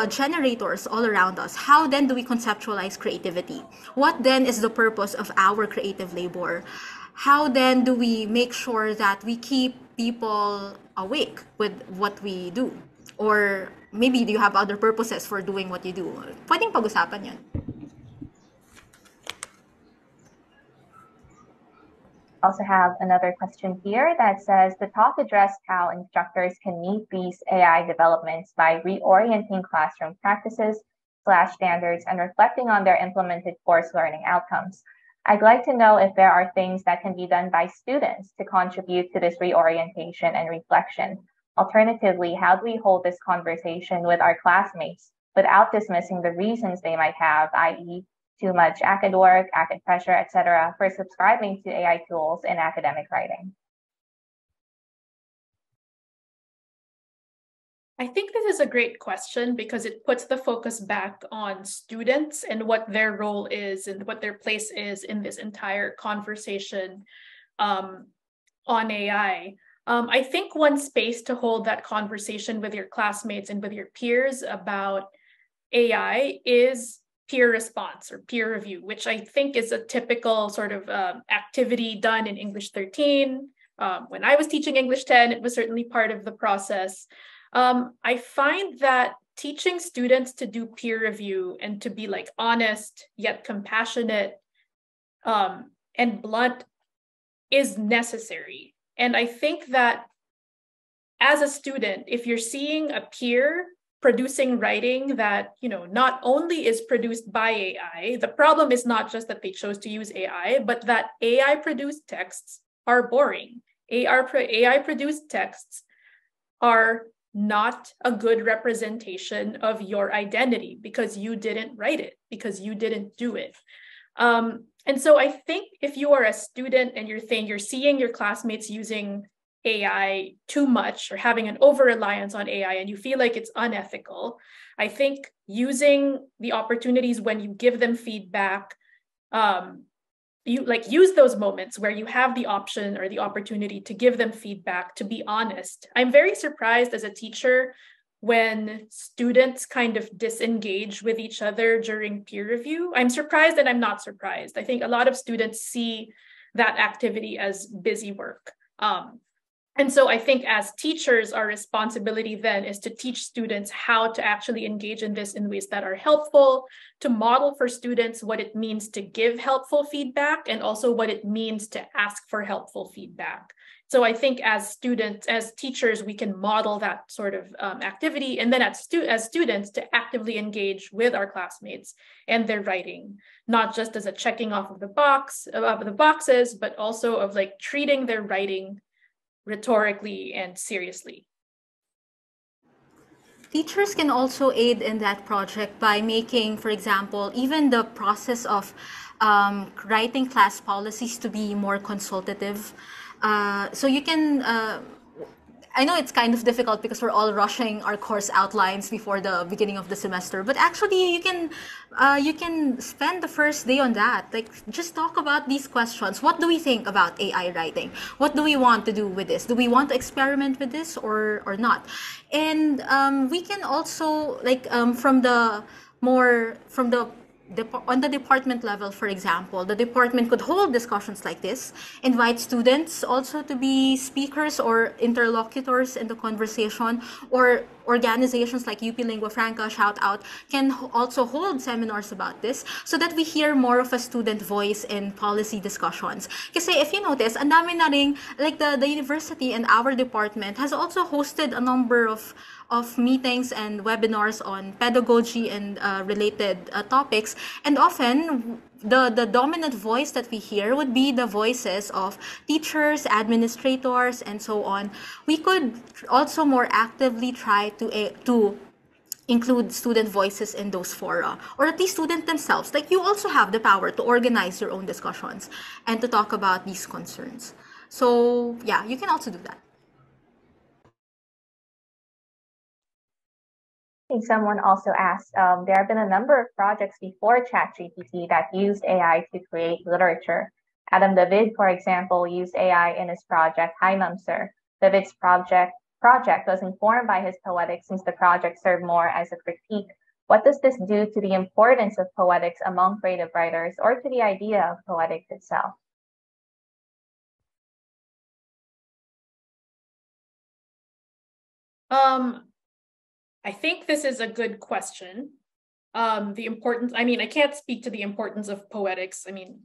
generators all around us, how then do we conceptualize creativity? What then is the purpose of our creative labor? How then do we make sure that we keep people awake with what we do? Or maybe do you have other purposes for doing what you do? Pwedeng pag-usapan yan. Also have another question here that says, the talk addressed how instructors can meet these AI developments by reorienting classroom practices/standards and reflecting on their implemented course learning outcomes. I'd like to know if there are things that can be done by students to contribute to this reorientation and reflection. Alternatively, how do we hold this conversation with our classmates without dismissing the reasons they might have, i.e., too much acad work, acad pressure, etc., for subscribing to AI tools in academic writing? I think this is a great question because it puts the focus back on students and what their role is and what their place is in this entire conversation on AI. I think one space to hold that conversation with your classmates and with your peers about AI is peer response or peer review, which I think is a typical sort of activity done in English 13. When I was teaching English 10, it was certainly part of the process. I find that teaching students to do peer review and to be like honest yet compassionate and blunt is necessary. And I think that as a student, if you're seeing a peer producing writing that, not only is produced by AI, the problem is not just that they chose to use AI, but that AI produced texts are boring. AI produced texts are not a good representation of your identity because you didn't write it, because you didn't do it. And so I think if you are a student and you're seeing your classmates using AI too much or having an over-reliance on AI and you feel like it's unethical, I think using the opportunities when you give them feedback, you like use those moments where you have the option or the opportunity to give them feedback, to be honest. I'm very surprised as a teacher when students kind of disengage with each other during peer review. I'm surprised and I'm not surprised. I think a lot of students see that activity as busy work. And so I think as teachers, our responsibility then is to teach students how to actually engage in this in ways that are helpful, to model for students what it means to give helpful feedback and also what it means to ask for helpful feedback. So I think as students, as teachers, we can model that sort of activity, and then as students to actively engage with our classmates and their writing, not just as a checking off of the boxes, but also of like treating their writing rhetorically and seriously. Teachers can also aid in that project by making, for example, even the process of writing class policies to be more consultative. So you can, I know it's kind of difficult because we're all rushing our course outlines before the beginning of the semester, but actually you can spend the first day on that. Like, just talk about these questions. What do we think about AI writing? What do we want to do with this? Do we want to experiment with this or not? And we can also, like, on the department level, for example, the department could hold discussions like this, invite students also to be speakers or interlocutors in the conversation, or organizations like UP Lingua Franca, shout out, can also hold seminars about this so that we hear more of a student voice in policy discussions. Kasi if you notice, ang dami na ring, like the university and our department has also hosted a number of meetings and webinars on pedagogy and related topics. And often, the dominant voice that we hear would be the voices of teachers, administrators, and so on. We could also more actively try to include student voices in those fora, or at least students themselves. Like, you also have the power to organize your own discussions and to talk about these concerns. So yeah, you can also do that. Someone also asked, there have been a number of projects before ChatGPT that used AI to create literature. Adam David, for example, used AI in his project Hi Ma'am Sir. David's project was informed by his poetics since the project served more as a critique. What does this do to the importance of poetics among creative writers or to the idea of poetics itself? I think this is a good question. The importance, I mean, I can't speak to the importance of poetics. I mean,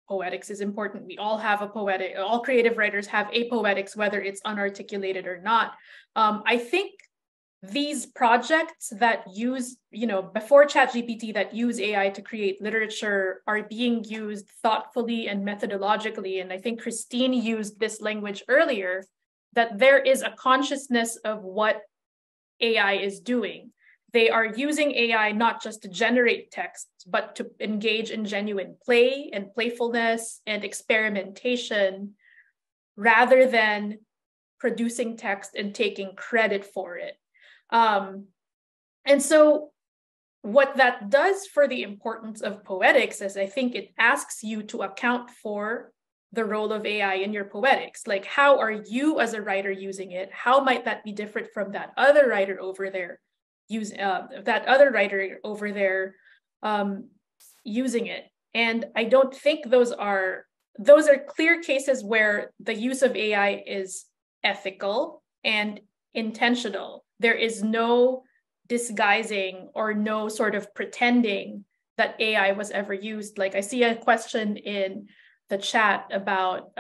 poetics is important. We all have a poetic, all creative writers have a poetics, whether it's unarticulated or not. I think these projects that use, before ChatGPT, that use AI to create literature are being used thoughtfully and methodologically. And I think Kristine used this language earlier, that there is a consciousness of what AI is doing. They are using AI not just to generate text, but to engage in genuine play and playfulness and experimentation, rather than producing text and taking credit for it. And so what that does for the importance of poetics is, I think it asks you to account for the role of AI in your poetics. Like, how are you as a writer using it? How might that be different from that other writer over there using it? And I don't think those are clear cases where the use of AI is ethical and intentional. There is no disguising or no sort of pretending that AI was ever used. Like, I see a question in the chat about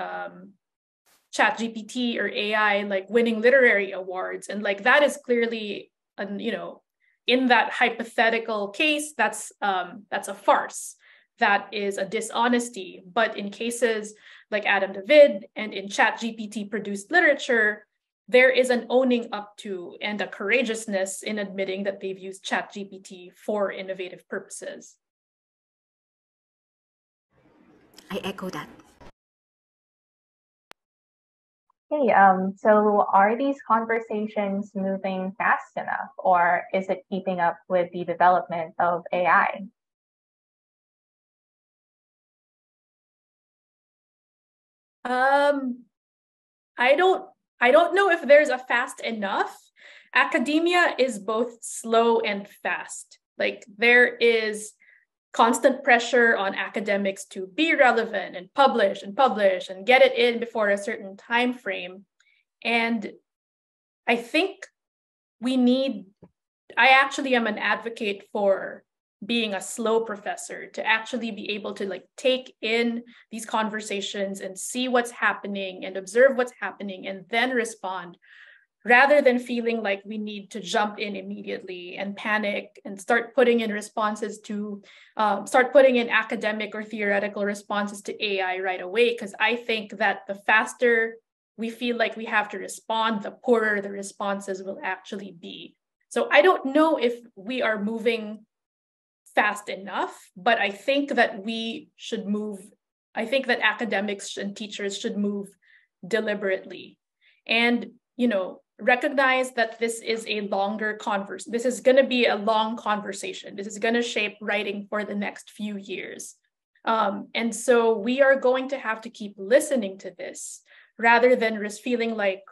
ChatGPT or AI like winning literary awards, and like that is clearly, in that hypothetical case, that's a farce. That is a dishonesty. But in cases like Adam David and in ChatGPT produced literature, there is an owning up to and a courageousness in admitting that they've used ChatGPT for innovative purposes. I echo that. Hey, so are these conversations moving fast enough, or is it keeping up with the development of AI? I don't know if there's a fast enough. Academia is both slow and fast. Like there is constant pressure on academics to be relevant and publish and get it in before a certain time frame. And I think I actually am an advocate for being a slow professor, to actually be able to like take in these conversations and see what's happening and observe what's happening and then respond, rather than feeling like we need to jump in immediately and panic and start putting in academic or theoretical responses to AI right away. Because I think that the faster we feel like we have to respond, the poorer the responses will actually be. So I don't know if we are moving fast enough, but I think that I think that academics and teachers should move deliberately and, recognize that this is a longer conversation. This is going to be a long conversation. This is going to shape writing for the next few years. And so we are going to have to keep listening to this rather than just feeling like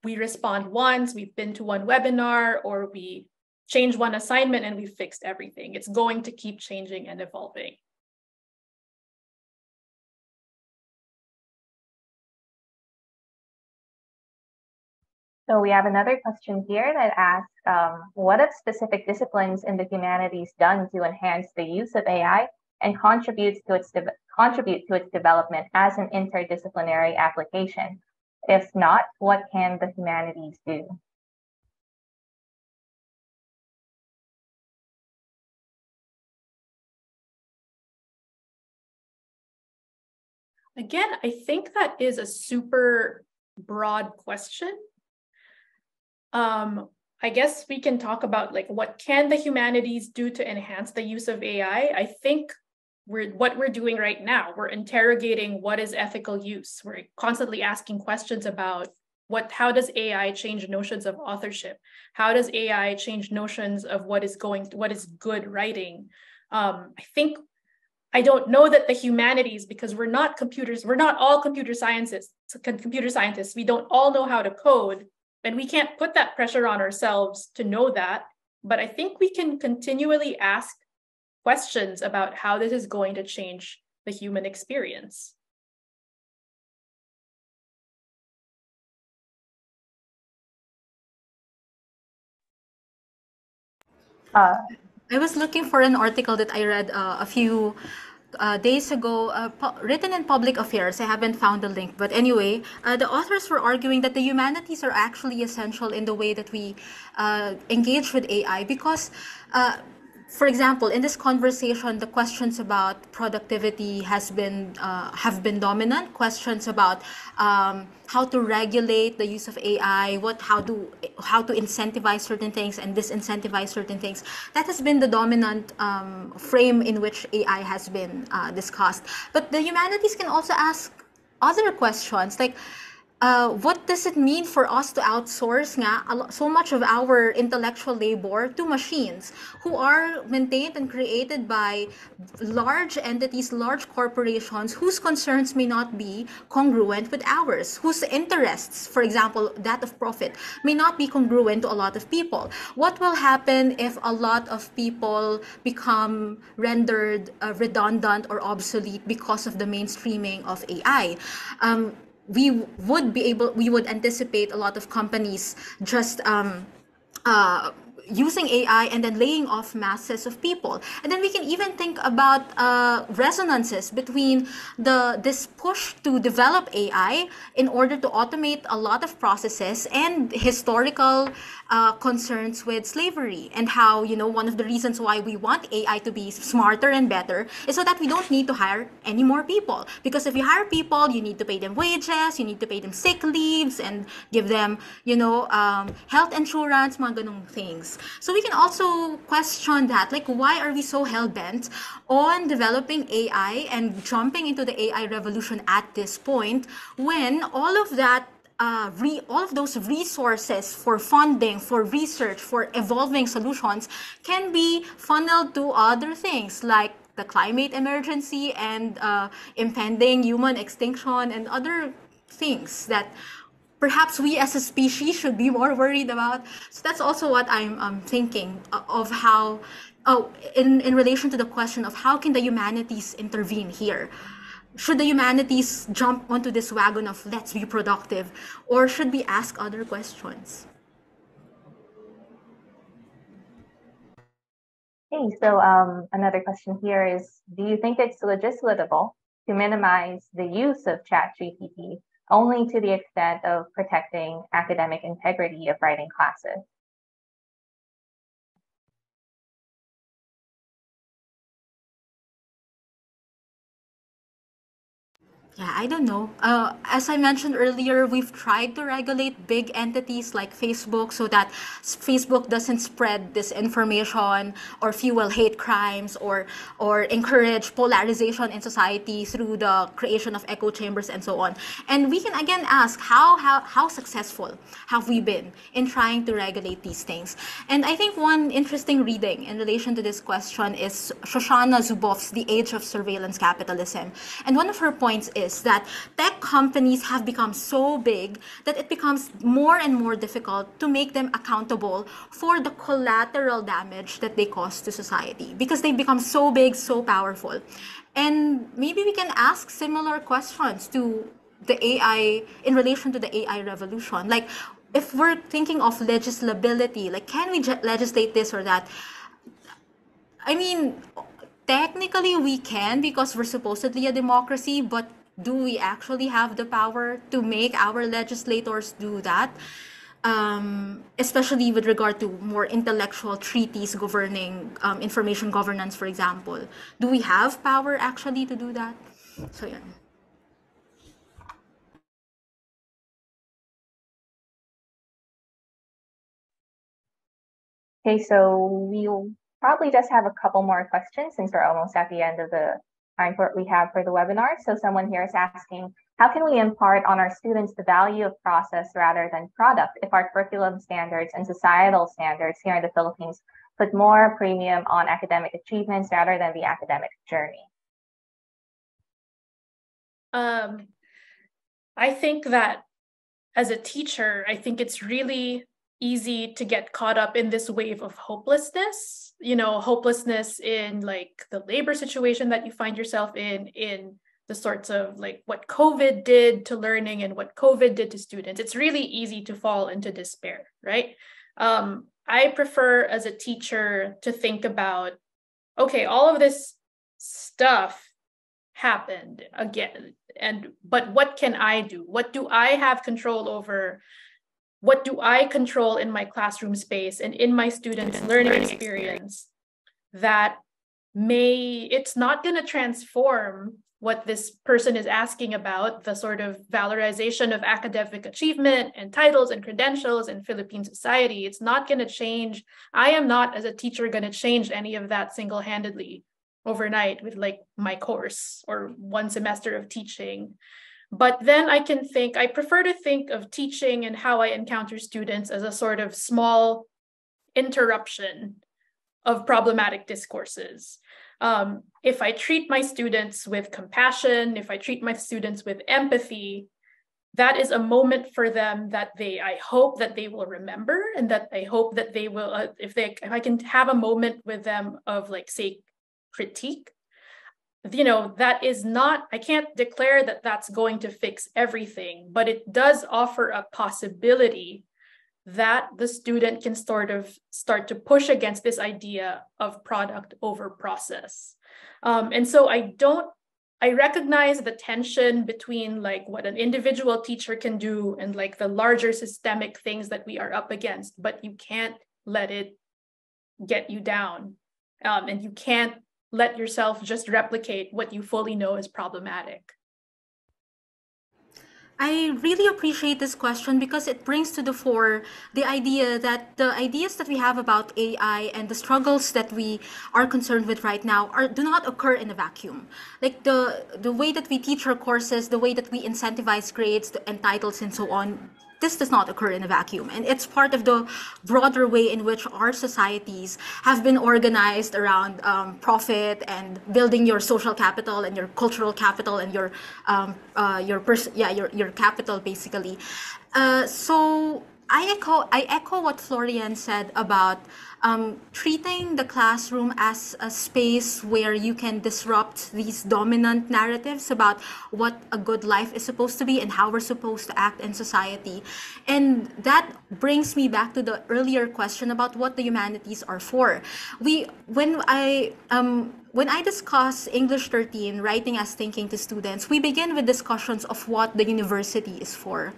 we respond once, we've been to one webinar, or we change one assignment and we fixed everything. It's going to keep changing and evolving. So we have another question here that asks, what have specific disciplines in the humanities done to enhance the use of AI and contribute to its development as an interdisciplinary application? If not, what can the humanities do? Again, I think that is a super broad question. I guess we can talk about like what can the humanities do to enhance the use of AI. I think what we're doing right now, we're interrogating what is ethical use. We're constantly asking questions about how does AI change notions of authorship? How does AI change notions of what is good writing? I don't know that the humanities, because we're not all computer scientists. We don't all know how to code, and we can't put that pressure on ourselves to know that. But I think we can continually ask questions about how this is going to change the human experience. I was looking for an article that I read a few days ago, written in Public Affairs. I haven't found the link, but anyway, the authors were arguing that the humanities are actually essential in the way that we engage with AI because for example, in this conversation, the questions about productivity have been dominant. Questions about how to regulate the use of AI, how to incentivize certain things and disincentivize certain things. That has been the dominant frame in which AI has been discussed. But the humanities can also ask other questions like, what does it mean for us to outsource so much of our intellectual labor to machines who are maintained and created by large entities, large corporations whose concerns may not be congruent with ours, whose interests, for example, that of profit, may not be congruent to a lot of people? What will happen if a lot of people become rendered redundant or obsolete because of the mainstreaming of AI? We would anticipate a lot of companies just using AI and then laying off masses of people. And then we can even think about resonances between this push to develop AI in order to automate a lot of processes and historical concerns with slavery, and how, one of the reasons why we want AI to be smarter and better is so that we don't need to hire any more people. Because if you hire people, you need to pay them wages, you need to pay them sick leaves, and give them, health insurance, mga ganong things. things. So we can also question that, like, why are we so hell-bent on developing AI and jumping into the AI revolution at this point when all of that all of those resources for funding, for research, for evolving solutions can be funneled to other things like the climate emergency and impending human extinction and other things that perhaps we as a species should be more worried about. So that's also what I'm thinking of how, in relation to the question of how can the humanities intervene here. Should the humanities jump onto this wagon of let's be productive, or should we ask other questions? Okay, so another question here is, do you think it's legislatable to minimize the use of ChatGPT only to the extent of protecting academic integrity of writing classes? Yeah, I don't know. As I mentioned earlier, we've tried to regulate big entities like Facebook so that Facebook doesn't spread disinformation or fuel hate crimes or encourage polarization in society through the creation of echo chambers and so on. And we can again ask how successful have we been in trying to regulate these things? And I think one interesting reading in relation to this question is Shoshana Zuboff's The Age of Surveillance Capitalism. And one of her points is that tech companies have become so big that it becomes more and more difficult to make them accountable for the collateral damage that they cause to society because they've become so big, so powerful. And maybe we can ask similar questions to the AI in relation to the AI revolution. Like, if we're thinking of legislability, like, can we legislate this or that? I mean, technically we can because we're supposedly a democracy, but do we actually have the power to make our legislators do that? Especially with regard to more intellectual treaties governing information governance, for example. Do we have power actually to do that? So yeah. Okay, so we'll probably just have a couple more questions since we're almost at the end of the time we have for the webinar. So someone here is asking, how can we impart on our students the value of process rather than product if our curriculum standards and societal standards here in the Philippines put more premium on academic achievements rather than the academic journey? I think that as a teacher, I think it's really easy to get caught up in this wave of hopelessness, hopelessness in like the labor situation that you find yourself in the sorts of like what COVID did to learning and what COVID did to students. It's really easy to fall into despair, right? I prefer as a teacher to think about, okay, all of this stuff happened again, but what can I do? What do I have control over? What do I control in my classroom space and in my students' learning experience that it's not going to transform what this person is asking about, the sort of valorization of academic achievement and titles and credentials in Philippine society. It's not going to change. I am not, as a teacher, going to change any of that single-handedly overnight with like my course or one semester of teaching. But then I prefer to think of teaching and how I encounter students as a sort of small interruption of problematic discourses. If I treat my students with compassion, if I treat my students with empathy, that is a moment for them that I hope that they will remember, and that I hope that they will, if I can have a moment with them of like, say, critique, that is not, I can't declare that that's going to fix everything, but it does offer a possibility that the student can sort of start to push against this idea of product over process. And so I recognize the tension between like what an individual teacher can do and like the larger systemic things that we are up against, but you can't let it get you down. And you can't let yourself just replicate what you fully know is problematic. I really appreciate this question because it brings to the fore the idea that the ideas that we have about AI and the struggles that we are concerned with right now do not occur in a vacuum. Like the way that we teach our courses, the way that we incentivize grades and titles and so on, this does not occur in a vacuum. And it's part of the broader way in which our societies have been organized around profit and building your social capital and your cultural capital and your capital basically. So I echo what Florian said about treating the classroom as a space where you can disrupt these dominant narratives about what a good life is supposed to be and how we're supposed to act in society. And that brings me back to the earlier question about what the humanities are for. When I discuss English 13, writing as thinking to students, we begin with discussions of what the university is for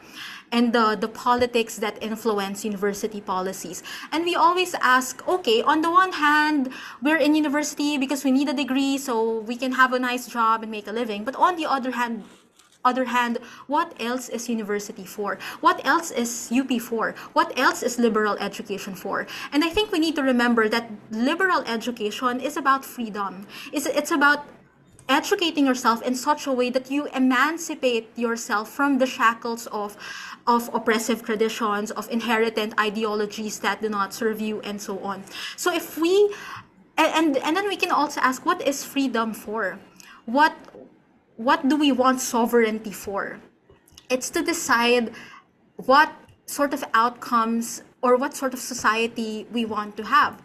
and the politics that influence university policies. And we always ask, okay, on the one hand, we're in university because we need a degree so we can have a nice job and make a living. But on the other hand, what else is university for? What else is UP for? What else is liberal education for? And I think we need to remember that liberal education is about freedom. It's about educating yourself in such a way that you emancipate yourself from the shackles of oppressive traditions, of inherited ideologies that do not serve you, and so on. So if we and then we can also ask, what is freedom for? What do we want sovereignty for? It's to decide what sort of outcomes or what sort of society we want to have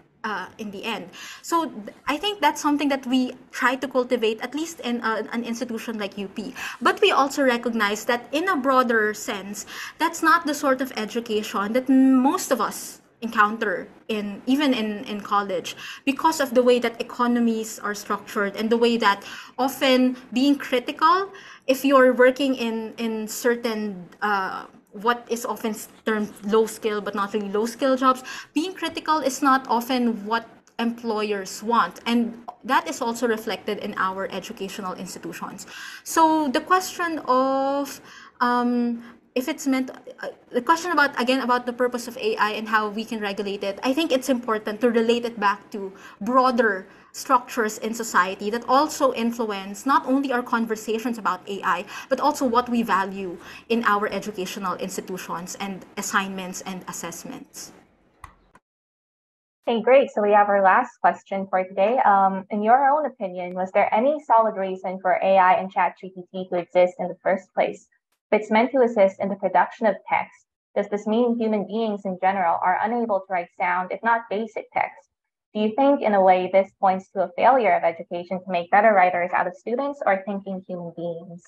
in the end. So I think that's something that we try to cultivate, at least in an institution like UP. But we also recognize that in a broader sense, that's not the sort of education that most of us encounter even in college, because of the way that economies are structured and the way that often being critical, if you're working in certain what is often termed low skill but not really low skill jobs, being critical is not often what employers want, and that is also reflected in our educational institutions. So the question of if it's meant, the question about the purpose of AI and how we can regulate it, I think it's important to relate it back to broader structures in society that also influence not only our conversations about AI, but also what we value in our educational institutions and assignments and assessments. Okay, great. So we have our last question for today. In your own opinion, was there any solid reason for AI and ChatGPT to exist in the first place? If it's meant to assist in the production of text, does this mean human beings in general are unable to write sound, if not basic text? Do you think, in a way, this points to a failure of education to make better writers out of students or thinking human beings?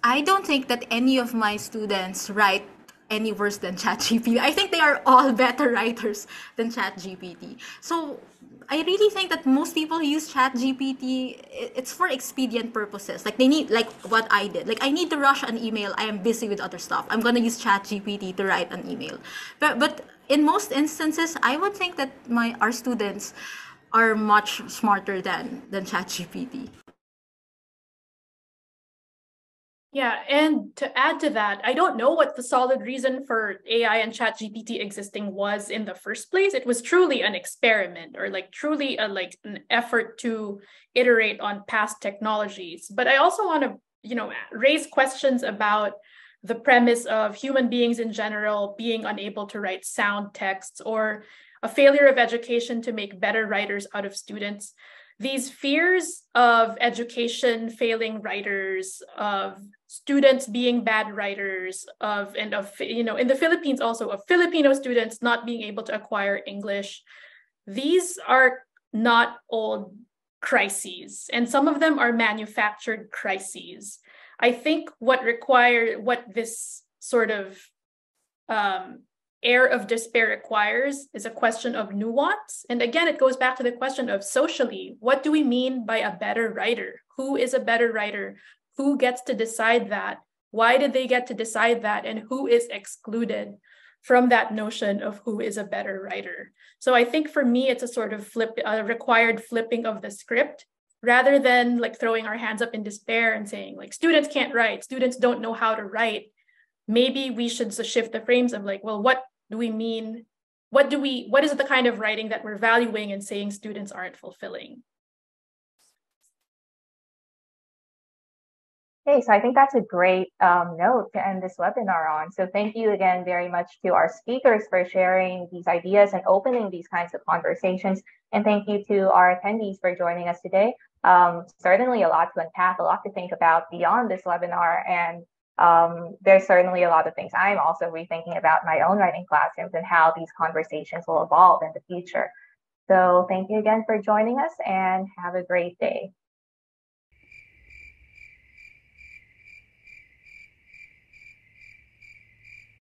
I don't think that any of my students write any worse than ChatGPT. I think they are all better writers than ChatGPT. So I really think that most people who use ChatGPT, it's for expedient purposes. Like they need, like what I did. Like I need to rush an email. I am busy with other stuff. I'm gonna use ChatGPT to write an email. But in most instances, I would think that our students are much smarter than ChatGPT. Yeah, and to add to that, I don't know what the solid reason for AI and ChatGPT existing was in the first place. It was truly an experiment, or like truly an effort to iterate on past technologies. But I also want to, raise questions about the premise of human beings in general being unable to write sound texts, or a failure of education to make better writers out of students. These fears of education failing writers, of students being bad writers, in the Philippines also, of Filipino students not being able to acquire English. These are not old crises, and some of them are manufactured crises. I think what this sort of air of despair requires is a question of nuance. And again, it goes back to the question of socially, what do we mean by a better writer? Who is a better writer? Who gets to decide that? Why did they get to decide that? And who is excluded from that notion of who is a better writer? So I think for me, it's a sort of required flipping of the script, rather than like throwing our hands up in despair and saying like students can't write, students don't know how to write, maybe we should shift the frames of like, well, what do we mean? What is the kind of writing that we're valuing and saying students aren't fulfilling? Okay, so I think that's a great note to end this webinar on. So thank you again very much to our speakers for sharing these ideas and opening these kinds of conversations. And thank you to our attendees for joining us today. Certainly a lot to unpack, a lot to think about beyond this webinar. And there's certainly a lot of things I'm also rethinking about my own writing classrooms and how these conversations will evolve in the future. So thank you again for joining us and have a great day.